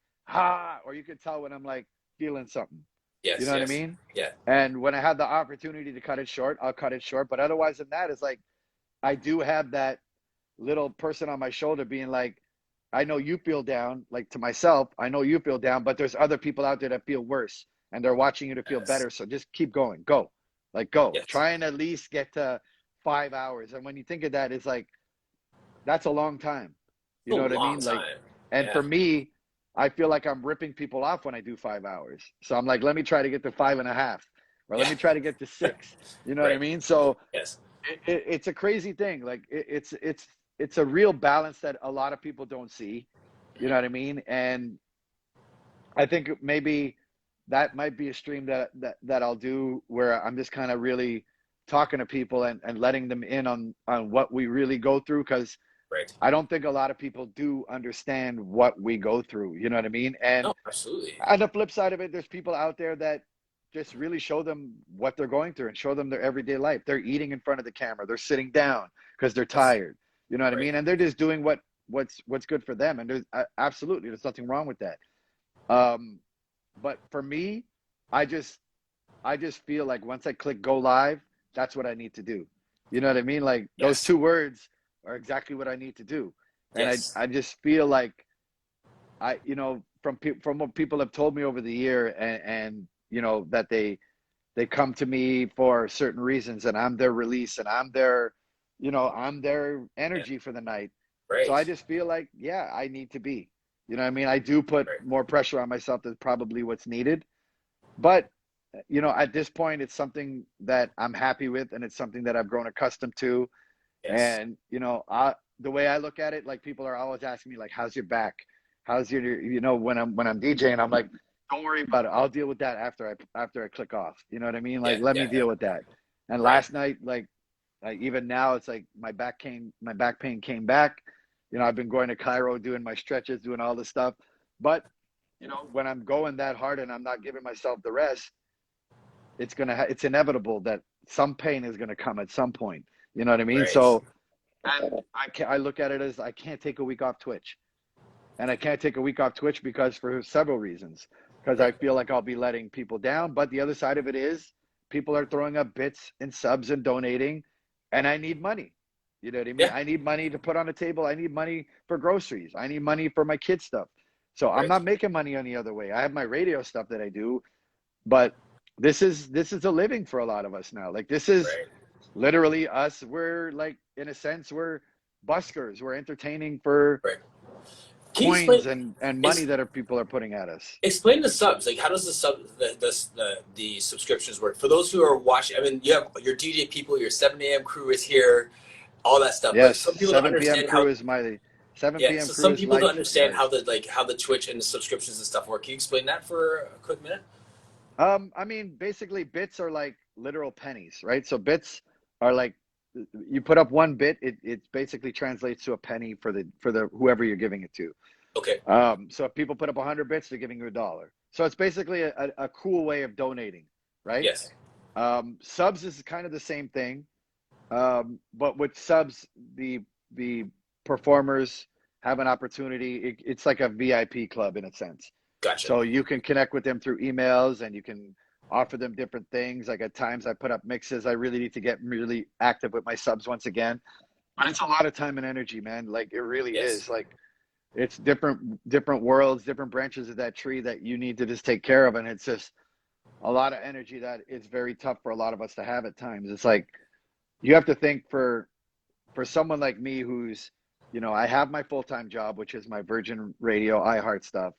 or you can tell when I'm like feeling something. You Yes. know what I Yes. mean? Yeah. And when I have the opportunity to cut it short, I'll cut it short. But otherwise than that, it's like I do have that little person on my shoulder being like, I know you feel down, like to myself, I know you feel down, but there's other people out there that feel worse and they're watching you to feel Yes. better. So just keep going. Go. Like go. Yes. Try and at least get to 5 hours. And when you think of that, it's like that's a long time. You A know what I long mean? Like, time. and Yeah. for me, I feel like I'm ripping people off when I do 5 hours. So I'm like, let me try to get to 5.5, or let Yeah. me try to get to 6. You know what I Right. mean? So Yes. it's a crazy thing. Like it's a real balance that a lot of people don't see. You know what I mean? And I think maybe that might be a stream that I'll do where I'm just kind of really talking to people and letting them in on what we really go through because Right. I don't think a lot of people do understand what we go through. You know what I mean? And No, absolutely. on the flip side of it, there's people out there that just really show them what they're going through and show them their everyday life. They're eating in front of the camera. They're sitting down because they're Yes. tired. You know what I Right. mean? And they're just doing what's good for them. And there's absolutely there's nothing wrong with that. Um, but for me, I just I just feel like once I click go live, that's what I need to do. You know what I mean? Like those Yes. two words are exactly what I need to do. And Yes. I just feel like from what people have told me over the year and that they come to me for certain reasons and I'm their release and I'm their Yeah. energy for the night. So Right. I just feel like, yeah, I need to be. You know what I mean? I do put Right. more pressure on myself than probably what's needed. But at this point, it's something that I'm happy with, and it's something that I've grown accustomed to. Yes. And the way I look at it, like people are always asking me, like, "How's your back? How's your?" When I'm DJing, I'm like, "Don't worry about it. I'll deal with that after I click off." You know what I mean? Yeah. Like, let me Yeah. Yeah. deal with that. And Right. last night, like even now, it's like my back pain came back. I've been going to Cairo, doing my stretches, doing all this stuff, but when I'm going that hard and I'm not giving myself the rest, it's inevitable that some pain is gonna come at some point. You know what I mean? Right. So and I look at it as I can't take a week off Twitch, and I can't take a week off Twitch because for several reasons. Because I Right. feel like I'll be letting people down, but the other side of it is people are throwing up bits and subs and donating, and I need money. You know what I mean? Yeah. I need money to put on the table. I need money for groceries. I need money for my kids' stuff. So I'm Right. not making money any other way. I have my radio stuff that I do, but this is a living for a lot of us now. Like this is Right. literally us. We're like in a sense buskers. We're entertaining for Right. Can you explain? coins and money Ex- that are people are putting at us. Explain the subs. Like, how does the subscriptions work for those who are watching? I mean, you have your DJ people, your 7 a.m. crew is here, all that stuff. But Yes, some people don't 7 p.m. understand crew how. is my 7 Yeah, p.m. so crew some is people don't life understand life. how the Twitch and the subscriptions and stuff work. Can you explain that for a quick minute? I mean, basically, bits are like literal pennies, right? So bits are like you put up one bit, it basically translates to a penny for the whoever you're giving it to. Okay. So if people put up 100 bits, they're giving you $1. So it's basically a cool way of donating, right? Yes. Subs is kind of the same thing, but with subs, the performers have an opportunity. It's like a VIP club in a sense. Gotcha. So you can connect with them through emails and you can offer them different things. Like at times I put up mixes. I really need to get really active with my subs once again. But it's a lot of time and energy, man. Like it really Yes. is. Like it's different worlds, different branches of that tree that you need to just take care of. And it's just a lot of energy that is very tough for a lot of us to have at times. It's like you have to think for someone like me who's, I have my full-time job, which is my Virgin Radio iHeart stuff.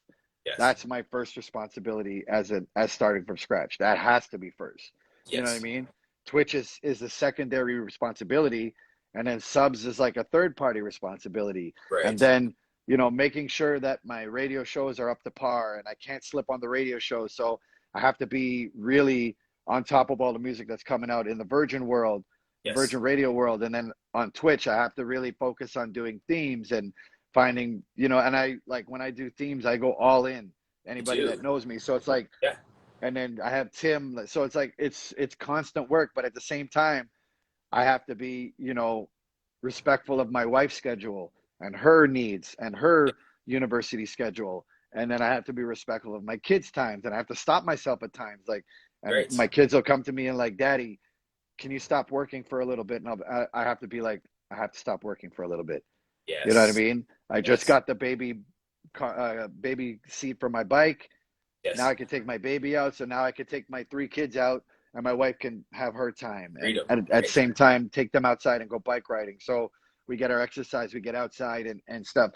Yes. That's my first responsibility as starting from scratch. That has to be first. You know what I Yes. mean? Twitch is a secondary responsibility, and then subs is like a third party responsibility. And Right. then, making sure that my radio shows are up to par and I can't slip on the radio show. So I have to be really on top of all the music that's coming out in the Virgin world, the Yes. Virgin Radio world. And then on Twitch, I have to really focus on doing themes and finding, and I like when I do themes, I go all in. You Anybody that do. knows me. So it's like, Yeah. and then I have Tim. So it's like it's constant work, but at the same time, I have to be, respectful of my wife's schedule and her needs and her university schedule. And then I have to be respectful of my kids' times, and I have to stop myself at times. Like, and Great. my kids will come to me and like, Daddy, can you stop working for a little bit? And I have to be like, I have to stop working for a little bit. You know what I Yes. mean? I just Yes. got the baby seat for my bike. Now Yes. I can take my baby out. So now I can take my three kids out and my wife can have her time. And Freedom. at the Right. same time, take them outside and go bike riding. So we get our exercise, we get outside and stuff.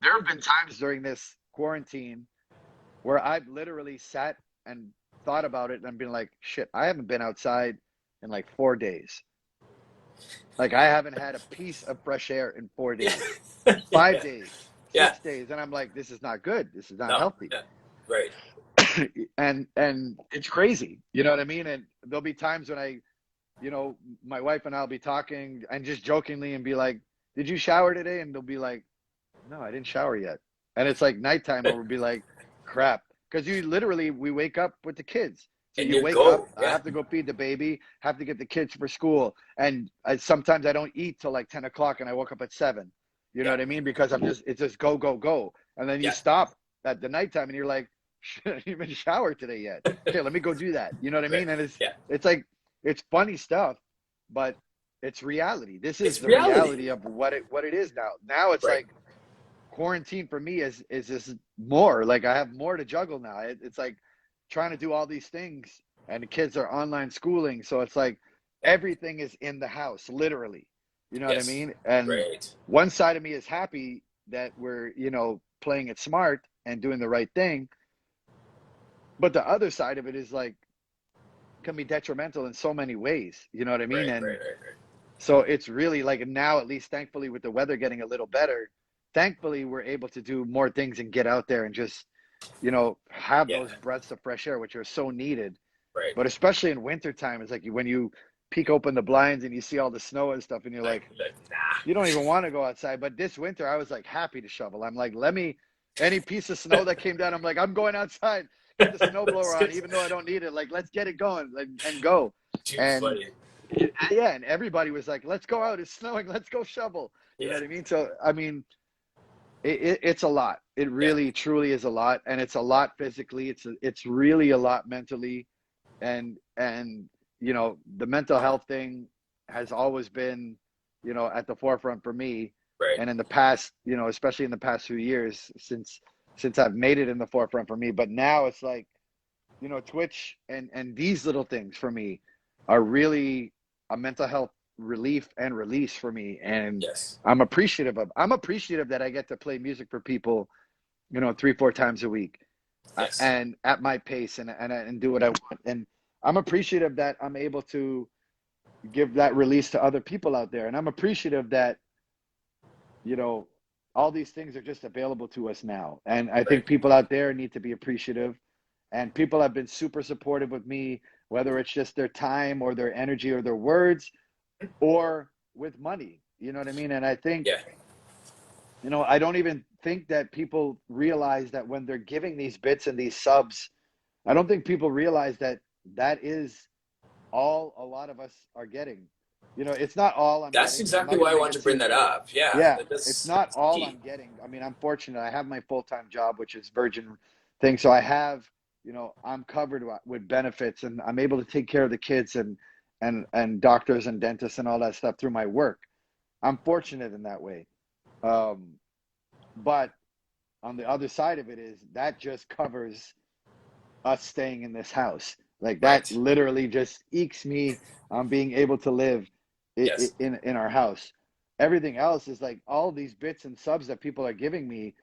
There have been times during this quarantine where I've literally sat and thought about it and been like, shit, I haven't been outside in like 4 days. Like I haven't had a piece of fresh air in four Yeah. days, five Yeah. days, Yeah. 6 days. And I'm like, this is not good. This is not No. healthy. Yeah. Right. And it's crazy. You know what I mean? And there'll be times when my wife and I'll be talking and just jokingly and be like, did you shower today? And they'll be like, no, I didn't shower yet. And it's like nighttime and we'll be like, crap. Because we wake up with the kids. So And you you wake up, go. I Yeah. have to go feed the baby, have to get the kids for school. And sometimes I don't eat till like 10 o'clock and I woke up at 7. You know Yeah. what I mean? Because it's just go, go, go. And then you Yeah. stop at the nighttime and you're like, shouldn't even shower today yet. Okay, let me go do that. You know what I Right. mean? And Yeah. it's like it's funny stuff, but it's reality. This is It's the reality. reality of what it is now. Now it's Right. like quarantine for me is just more like I have more to juggle now. It's like trying to do all these things, and the kids are online schooling, so it's like Yeah. everything is in the house, literally. You know what I Yes. mean? And Right. one side of me is happy that we're playing it smart and doing the right thing, but the other side of it is like can be detrimental in so many ways. You know what I mean? Right. And Right. Right. Right. so it's really like now, at least thankfully, with the weather getting a little better, thankfully we're able to do more things and get out there and just, have Yeah. those breaths of fresh air, which are so needed. Right. But especially in wintertime, it's like when you peek open the blinds and you see all the snow and stuff, and you're like, Like nah. you don't even want to go outside. But this winter, I was like happy to shovel. I'm like, any piece of snow that came down, I'm like, I'm going outside, put the snowblower on, even though I don't need it. Like, let's get it going and go. Too And funny. yeah, and everybody was like, let's go out. It's snowing. Let's go shovel. You know Yeah. what I mean? So, I mean, it's a lot. It Yeah. really, truly is a lot. And it's a lot physically. It's really a lot mentally. And, the mental health thing has always been, at the forefront for me. Right. And in the past, especially in the past few years since I've made it in the forefront for me. But now it's like, Twitch and these little things for me are really a mental health relief and release for me. And Yes. I'm appreciative that I get to play music for people, 3, 4 times a week, Yes. and at my pace, and do what I want. And I'm appreciative that I'm able to give that release to other people out there. And I'm appreciative that, you know, all these things are just available to us now. And I Right. think people out there need to be appreciative. And people have been super supportive with me, whether it's just their time or their energy or their words or with money. You know what I mean? And I think, Yeah. I don't even think that people realize that when they're giving these bits and these subs, I don't think people realize that that is all a lot of us are getting. It's not all I'm That's getting. I'm exactly not going why to I make want it to bring seem, that up. Yeah. yeah, it's That's not all key. I'm getting. I mean, I'm fortunate. I have my full-time job, which is Virgin thing. So I have, I'm covered with benefits, and I'm able to take care of the kids and doctors and dentists and all that stuff through my work. I'm fortunate in that way. Um, but on the other side of it is that just covers us staying in this house. Like that Right. literally just ekes me on being able to live Yes. in our house. Everything else is like all these bits and subs that people are giving me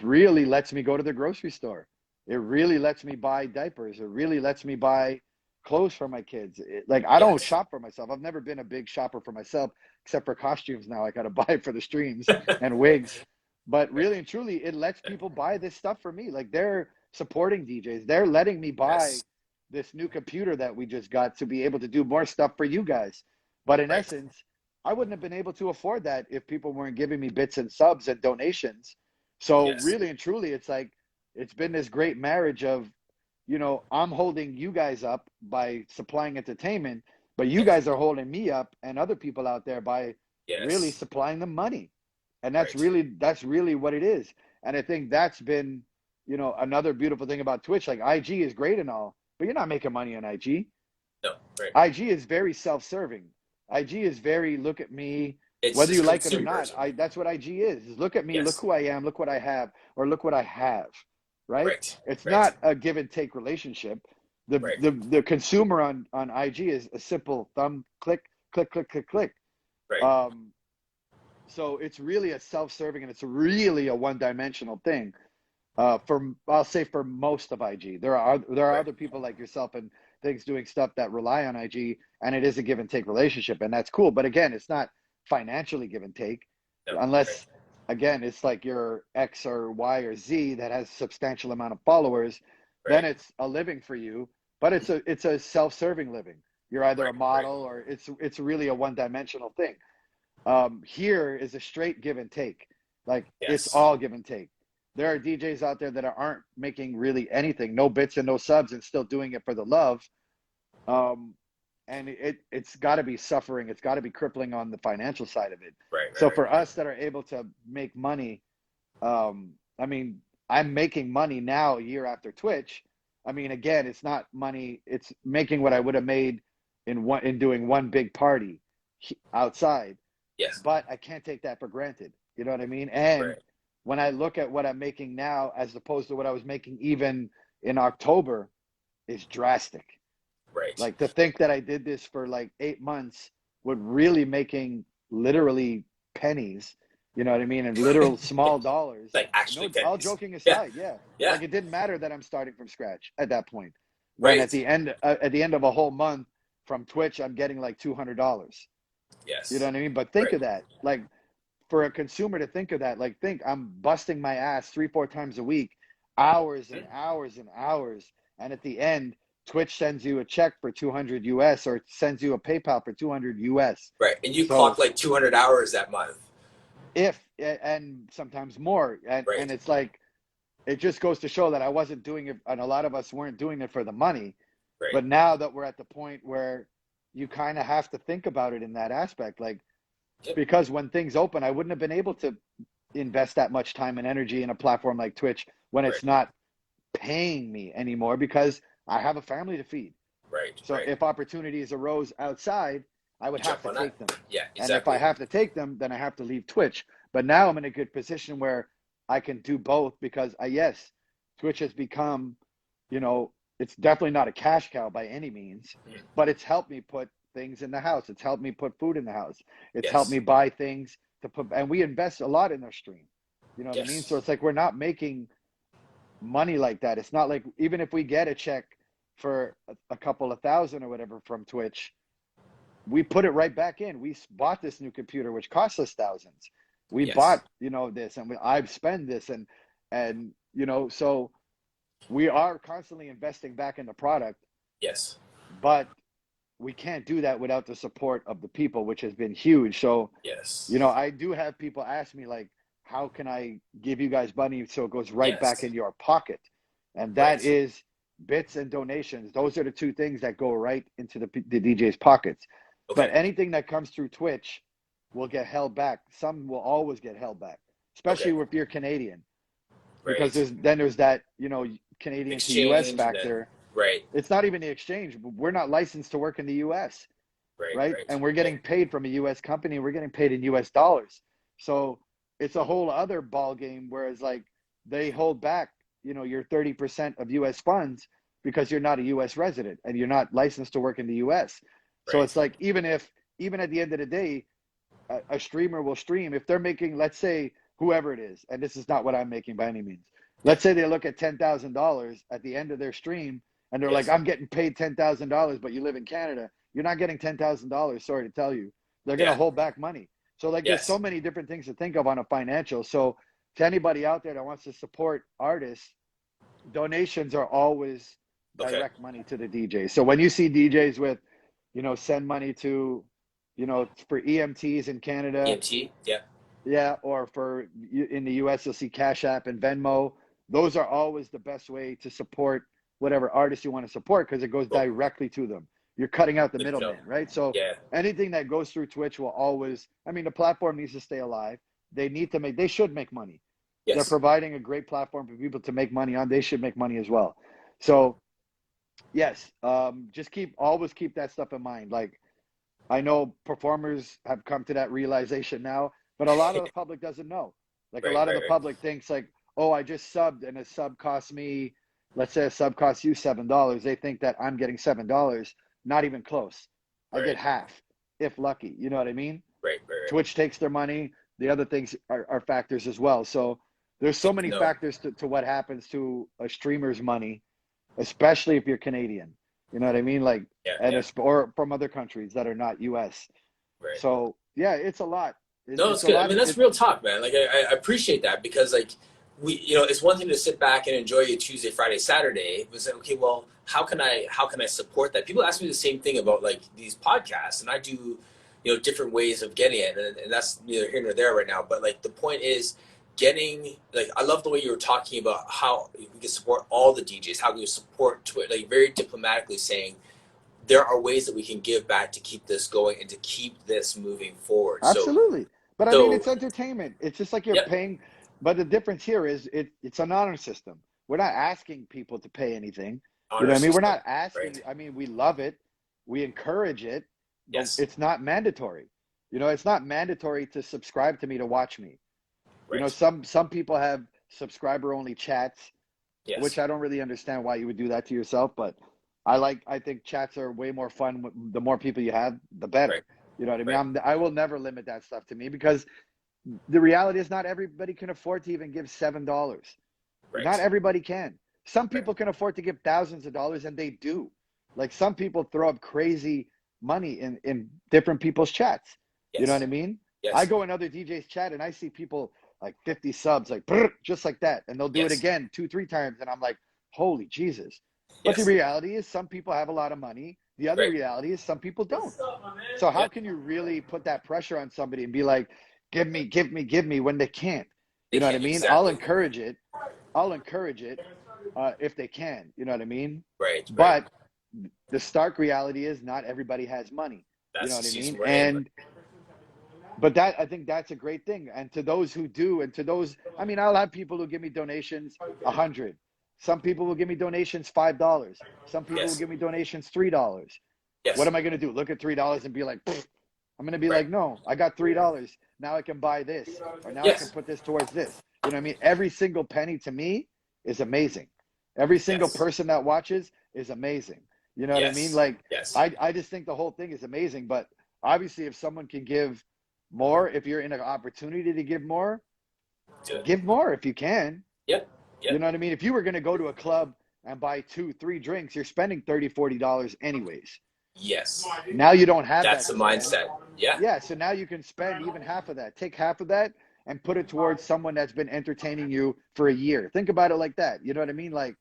really lets me go to the grocery store. It really lets me buy diapers. It really lets me buy clothes for my kids. Like I don't Yes. shop for myself. I've never been a big shopper for myself, except for costumes. Now I got to buy for the streams and wigs. But Right. really and truly, it lets people buy this stuff for me. Like they're supporting DJs. They're letting me buy Yes. this new computer that we just got to be able to do more stuff for you guys. But in Right. essence, I wouldn't have been able to afford that if people weren't giving me bits and subs and donations. So Yes. really and truly, it's like it's been this great marriage of, I'm holding you guys up by supplying entertainment, but you Yes. guys are holding me up and other people out there by really Yes. supplying them money. And that's Right. really that's really what it is. And I think that's been, another beautiful thing about Twitch. Like IG is great and all, but you're not making money on IG. No. Right. IG is very self-serving. IG is very look at me, It's whether you just like it or not. consumerism. That's what IG is look at me, look Yes. who I am, look what I have, or look what I have. Right? Right. It's Right. not a give and take relationship. The Right. the the consumer on IG is a simple thumb click, click, click, click, click. Right. Um, so it's really a self-serving and it's really a one-dimensional thing. For I'll say for most of IG, there are Right. other people like yourself and things doing stuff that rely on IG, and it is a give and take relationship, and that's cool. But again, it's not financially give and take, No. Right. unless again it's like your X or Y or Z that has a substantial amount of followers, then Right. it's a living for you. But it's a self-serving living. You're either a Right. Right. model or it's really a one-dimensional thing. Here is a straight give and take. Like it's Yes. all give and take. There are DJs out there that aren't making really anything, no bits and no subs, and still doing it for the love. Um, and it's got to be suffering. It's got to be crippling on the financial side of it. Right. Right. So Right. for us that are able to make money, I mean, I'm making money now a year after Twitch. I mean, again, it's not money. It's making what I would have made in doing one big party outside, Yes. but I can't take that for granted. You know what I mean? And Right. when I look at what I'm making now as opposed to what I was making even in October, is drastic. Right. Like to think that I did this for like 8 months with really making literally pennies, you know what I mean? And literal small dollars. Like actually No, all pennies. joking Yeah. aside, yeah. Yeah. Like it didn't matter that I'm starting from scratch at that point. When Right. at the end of a whole month from Twitch, I'm getting like $200. You know Yes. what I mean? But think Right. of that. Like for a consumer to think of that, like think I'm busting my ass 3, 4 times a week, hours and Mhm. hours and hours. And at the end, Twitch sends you a check for 200 US or sends you a PayPal for 200 US. Right. And you clock So like 200 hours that month. if, and sometimes more, and Right. it's like, it just goes to show that I wasn't doing it, and a lot of us weren't doing it for the money. Right. But now that we're at the point where you kind of have to think about it in that aspect, like, Yep. because when things open, I wouldn't have been able to invest that much time and energy in a platform like Twitch when Right. it's not paying me anymore because I have a family to feed. Right. So Right. if opportunities arose outside, I would You have jump to on that. take them. Yeah. And if I Exactly. have to take them, then I have to leave Twitch. But now I'm in a good position where I can do both because yes, Twitch has become, it's definitely not a cash cow by any means, Mhm. but it's helped me put things in the house. It's helped me put food in the house. It's helped Yes. me buy things to put, and we invest a lot in our stream. You know what I mean? So Yes. it's like we're not making money like that. It's not like even if we get a check for a couple of thousand or whatever from Twitch, we put it right back in. We bought this new computer, which cost us thousands. We bought, Yes. this, and I've spent this, and so we are constantly investing back in the product, Yes. but we can't do that without the support of the people, which has been huge. So, Yes. I do have people ask me like, how can I give you guys money so it goes right back Yes. in your pocket? And that Right. is bits and donations. Those are the two things that go right into the DJ's pockets. But Okay. anything that comes through Twitch will get held back. Some will always get held back, especially Okay. if you're Canadian, because Right. there's that, Canadian to US Exchange and then factor. right. It's not even the exchange. We're not licensed to work in the US, Right. right? Right. And we're Right. getting paid from a US company. We're getting paid in US dollars. So it's a whole other ball game. Whereas like they hold back, your 30% of US funds because you're not a US resident and you're not licensed to work in the US. So Right. it's like even at the end of the day, a streamer will stream if they're making, let's say, whoever it is, and this is not what I'm making by any means. Yeah. Let's say they look at $10,000 at the end of their stream and they're like, Yes. I'm getting paid $10,000, but you live in Canada. You're not getting $10,000. Sorry to tell you. They're going to Yeah. hold back money. So, like, there's so Yes. many different things to think of on a financial. So, to anybody out there that wants to support artists, donations are always Okay. direct money to the DJs. So, when you see DJs with, send money to, for EMTs in Canada, EMT. Yeah. yeah, or for in the US, you'll see Cash App and Venmo. Those are always the best way to support whatever artist you want to support because it goes Cool. directly to them. You're cutting out the Good to know. middleman, right? So Yeah. anything that goes through Twitch will always, I mean, the platform needs to stay alive. They should make money. They're Yes. providing a great platform for people to make money on. They should make money as well. So yes, just always keep that stuff in mind. Like I know performers have come to that realization now, but a lot of the public doesn't know. Like a Right. lot of Right. the Right. public thinks like, oh, I just subbed and a sub cost me, let's say a sub costs you $7. They think that I'm getting $7. Not even close. I get Right. half, if lucky. You know what I mean? Right. Right. Right. Twitch takes their money. The other things are factors as well. So there's so Good to many know. factors to what happens to a streamer's money, especially if you're Canadian. You know what I mean? Like, Yeah. and Yeah. or from other countries that are not US. Right. So yeah, it's a lot. No, It's it's a good. I lot. mean, that's real talk, man. Like, I appreciate that because, like, it's one thing to sit back and enjoy your Tuesday, Friday, Saturday. But say, okay, well, how can I support that? People ask me the same thing about like these podcasts, and I do, different ways of getting it, and that's neither here nor there right now. But like, the point is getting like I love the way you were talking about how we can support all the DJs, how we support Twitch, like very diplomatically saying there are ways that we can give back to keep this going and to keep this moving forward. So, Absolutely. But I mean, so it's entertainment. It's just like you're yep, paying. But the difference here is it's an honor system. We're not asking people to pay anything. You know honor what I mean? We're system, not asking. right? I mean, we love it. We encourage it, but Yes, it's not mandatory. It's not mandatory to subscribe to me to watch me. right. Some people have subscriber only chats, Yes, which I don't really understand why you would do that to yourself, but I think chats are way more fun. The more people you have, the right, better. You know what I mean? right, I will never limit that stuff to me because the reality is not everybody can afford to even give $7. Not right, everybody can. Some right. people can afford to give thousands of dollars, and they do. Like some people throw up crazy money in different people's chats. You know what Yes, I mean? I yes, go in other DJs chat and I see people like 50 subs, like just like that, and they'll do it yes, again 2, 3 times, and I'm like, holy Jesus. But the yes, reality is, some people have a lot of money. The other right. reality is, some people don't. So Yeah, how can you really put that pressure on somebody and be like, give me, give me, give me when they can't? they You know what I can't mean? I'll exactly. encourage it. I'll encourage it if they can. You know what I mean? Right, right. But the stark reality is, not everybody has money. You know That's what I just use mean? money and And but I think that's a great thing. And to those who do, and to those, I mean, I'll have people who give me donations 100. Some people will give me donations $5. Some people will yes, give me donations $3. What yes, am I going to do? Look at $3 and be like, pfft. I'm going to be right. like, no, I got $3. Now I can buy this, or now I can Yes, put this towards this. You know what I mean? Every single penny to me is amazing. Every single yes, person that watches is amazing. You know what I mean? Yes. Like Yes. I just think the whole thing is amazing. But obviously, if someone can give more, if you're in an opportunity to Do it. give more if you can. Yep. You Yep. know what I mean? If you were going to go to a club and buy two, three drinks, you're spending $30, $40 anyways. Yes. Now you don't have That's that the to spend. mindset. Yeah. Yeah, so now you can spend even half of that. Take half of that and put it towards someone that's been entertaining you for a year. Think about it like that. You know what I mean? Like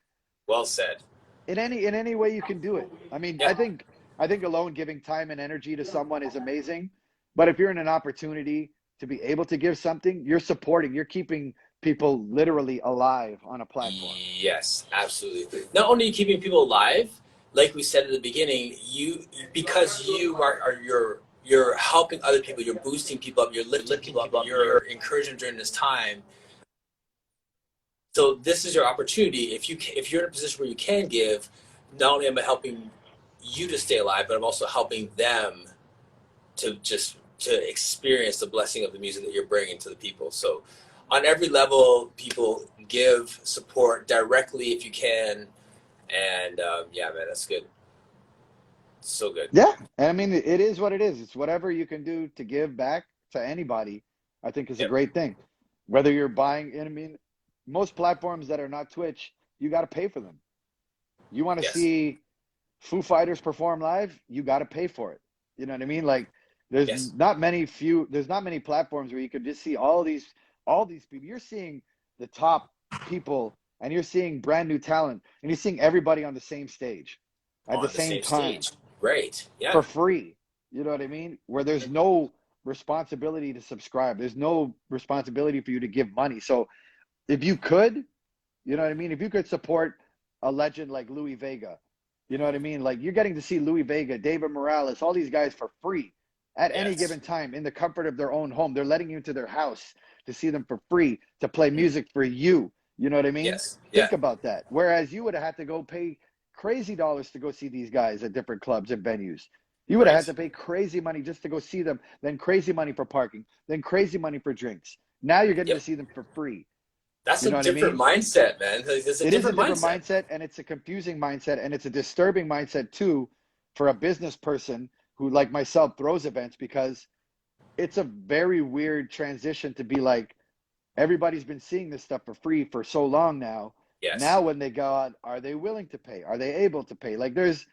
Well said. in any way you can do it. I mean, Yeah. I think alone giving time and energy to someone is amazing, but if you're in an opportunity to be able to give something, you're supporting, you're keeping people literally alive on a platform. Yes, absolutely. Not only are you keeping people alive, like we said at the beginning, you because you are you're helping other people, you're boosting people up, you're lifting people up, you're encouraging them during this time. So this is your opportunity. If you're in a position where you can give, not only am I helping you to stay alive, but I'm also helping them to just to experience the blessing of the music that you're bringing to the people. So on every level, people give support directly if you can, and yeah, man, that's good. So good. Yeah, and I mean it is what it is. It's whatever you can do to give back to anybody. I think is a Yep. great thing. Whether you're buying, and I mean, most platforms that are not Twitch, you got to pay for them. You want to Yes. see Foo Fighters perform live, you got to pay for it. You know what I mean? Like Yes. there's not many platforms where you could just see all these people. You're seeing the top people and you're seeing brand new talent and you're seeing everybody on the same stage at the On the same same time stage. Great. for Yeah. free. You know what I mean? Where there's no responsibility to subscribe. There's no responsibility for you to give money. So if you could, you know what I mean? If you could support a legend like Louis Vega, you know what I mean? Like you're getting to see Louis Vega, David Morales, all these guys for free at any Yes. given time in the comfort of their own home. They're letting you into their house to see them for free, to play music for you. You know what I mean? Yes. Yeah. Think about that. Whereas you would have had to go pay crazy dollars to go see these guys at different clubs and venues. You would have had Right. to pay crazy money just to go see them, then crazy money for parking, then crazy money for drinks. Now you're getting to Yep. see them for free. That's You a know what I different mean? mindset, man. It's a It is a different different mindset. mindset and it's a confusing mindset and it's a disturbing mindset too for a business person who like myself throws events because it's a very weird transition to be like everybody's been seeing this stuff for free for so long now. Yes. Now when they go out, are they willing to pay? Are they able to pay? Like there's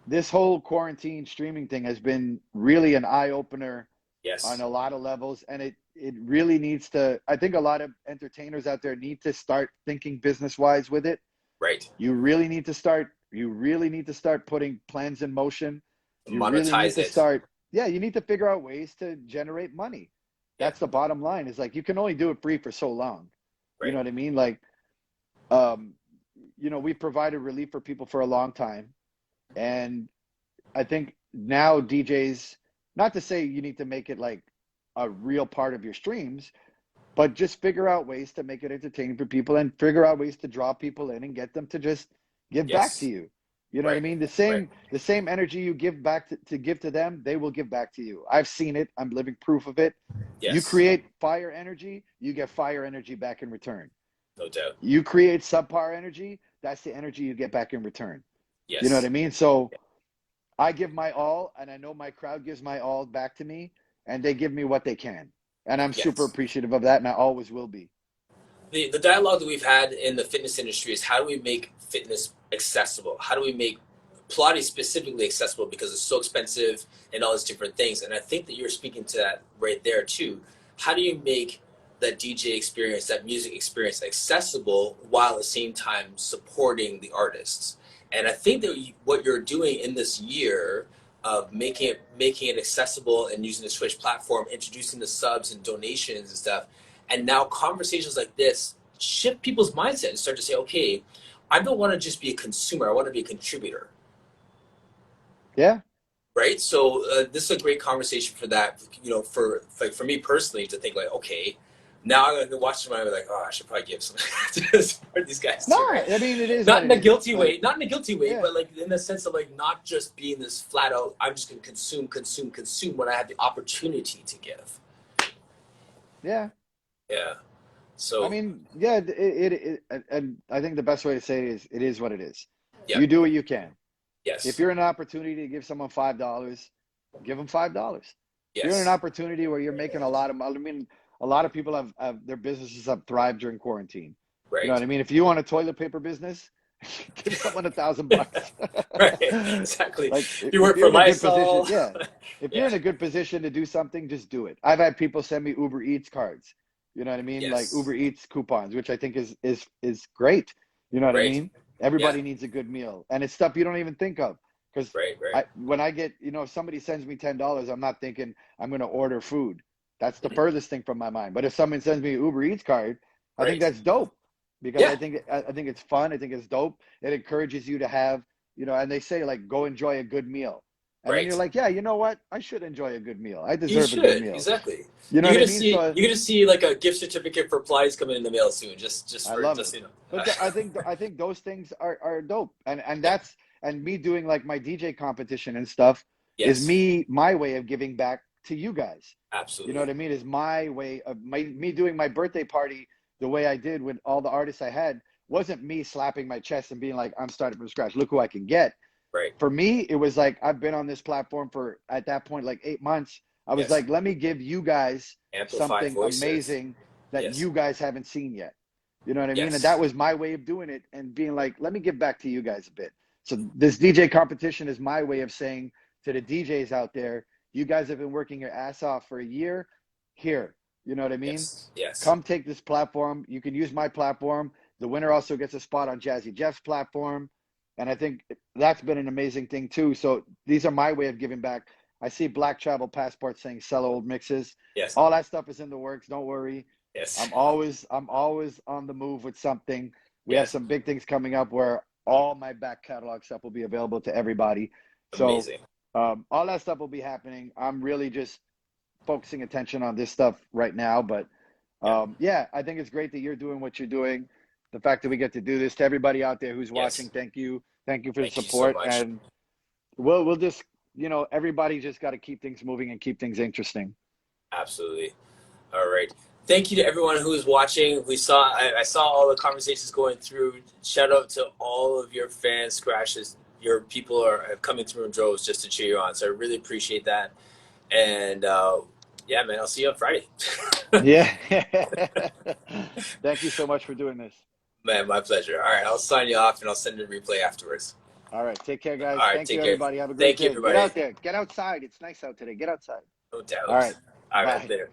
this whole quarantine streaming thing has been really an eye opener on Yes. a lot of levels and it really needs to. I think a lot of entertainers out there need to start thinking business wise with it. Right. You really need to start putting plans in motion. You really need Monetize to it. start, yeah, you need to figure out ways to generate money. Yeah. That's the bottom line. Is like you can only do it free for so long. You know Right. what I mean? Like um we provided relief for people for a long time. And I think now DJs, not to say you need to make it like a real part of your streams, but just figure out ways to make it entertaining for people and figure out ways to draw people in and get them to just give back to Yes. you. You know what I Right. mean? Right. The same energy you give back to give to them, they will give back to you. I've seen it. I'm living proof of it. You Yes. create fire energy, you get fire energy back in return. No doubt. You create subpar energy, that's the energy you get back in return. You know what I Yes. mean? So I give my all, and I know my crowd gives my all back to me, and they give me what they can. And I'm super Yes. appreciative of that, and I always will be. The dialogue that we've had in the fitness industry is how do we make fitness accessible? How do we make Pilates specifically accessible because it's so expensive and all these different things? And I think that you're speaking to that right there too. How do you make that DJ experience, that music experience accessible while at the same time supporting the artists? And I think that what you're doing in this year of making it accessible and using the Twitch platform, introducing the subs and donations and stuff, and now conversations like this shift people's mindset and start to say, okay, I don't want to just be a consumer. I want to be a contributor. Yeah. Right. So this is a great conversation for that, for like for me personally to think like, okay, now I'm going to watch them and I'm like, oh, I should probably give some to support these guys No, too, right? I mean it is what Not in it a is. guilty Like, way, not in a guilty way, yeah, but like in the sense of like not just being this flat out, I'm just going to consume when I have the opportunity to give. yeah. Yeah. I So, mean, yeah. And I think the best way to say it is what it is. yeah. You do what you can. If Yes. you're in an opportunity to give someone $5, give them $5. If you're in an Yes. opportunity where you're making a lot of, I mean, a lot of people have their businesses have thrived during quarantine. You know Right. what I mean? If you want a toilet paper business, give someone $1,000. Right. Exactly. Like If you if work you're for in a good position, Lysol. yeah. If you're Yeah. in a good position to do something, just do it. I've had people send me Uber Eats cards. You know what I mean? Like Yes. Uber Eats coupons, which I think is great. You know what I Right. mean? Yeah. Everybody needs a good meal, and it's stuff you don't even think of. Because Right. Right. I when I get, if somebody sends me $10, I'm not thinking I'm going to order food. That's the furthest thing from my mind. But if someone sends me an Uber Eats card, I think Right. that's dope because Yeah. I think it's fun. I think it's dope. It encourages you to have, and they say like go enjoy a good meal. And then you're Right. like, yeah, you know what? I should enjoy a good meal. I You deserve a good should, meal. exactly. You know what I mean? So You're gonna see like a gift certificate for Pilates coming in the mail soon, just I for love it. just you know. But I think those things are dope. And Yeah. that's and me doing like my DJ competition and stuff is Yes. my way of giving back to you guys. You know what Absolutely. I mean? Is my way of me doing my birthday party the way I did with all the artists I had wasn't me slapping my chest and being like, I'm starting from scratch. Look who I can get. Right. For me, it was like I've been on this platform for at that point like 8 months. I was Yes. like, let me give you guys Amplify something voices. amazing that Yes. you guys haven't seen yet. You know what I mean? And that Yes. was my way of doing it and being like, let me give back to you guys a bit. So this DJ competition is my way of saying to the DJs out there, you guys have been working your ass off for a year. Here, you know what I mean? Yes. Yes. Come take this platform. You can use my platform. The winner also gets a spot on Jazzy Jeff's platform. And I think that's been an amazing thing too. So these are my way of giving back. I see Black Travel Passport saying sell old mixes. Yes. All that stuff is in the works. Don't worry. Yes. I'm always on the move with something. We have Yes. some big things coming up where all my back catalog stuff will be available to everybody. So Amazing. all that stuff will be happening. I'm really just focusing attention on this stuff right now. But Yeah. yeah, I think it's great that you're doing what you're doing. The fact that we get to do this to everybody out there who's Yes. watching, thank you for the Thank you so support, much. and we'll just everybody just got to keep things moving and keep things interesting. Absolutely. All right. Thank you to everyone who is watching. I saw all the conversations going through. Shout out to all of your fans, scratches. Your people are coming through in droves just to cheer you on. So I really appreciate that. And yeah, man, I'll see you on Friday. Yeah. Thank you so much for doing this. Man, my pleasure. All right, I'll sign you off and I'll send a replay afterwards. All right, take care, All guys. right, Thank you, take care. everybody. Have a great Thank you, day. Get everybody. out there. Get outside. It's nice out today. Get outside. No All doubt. right. All right, Bye. later.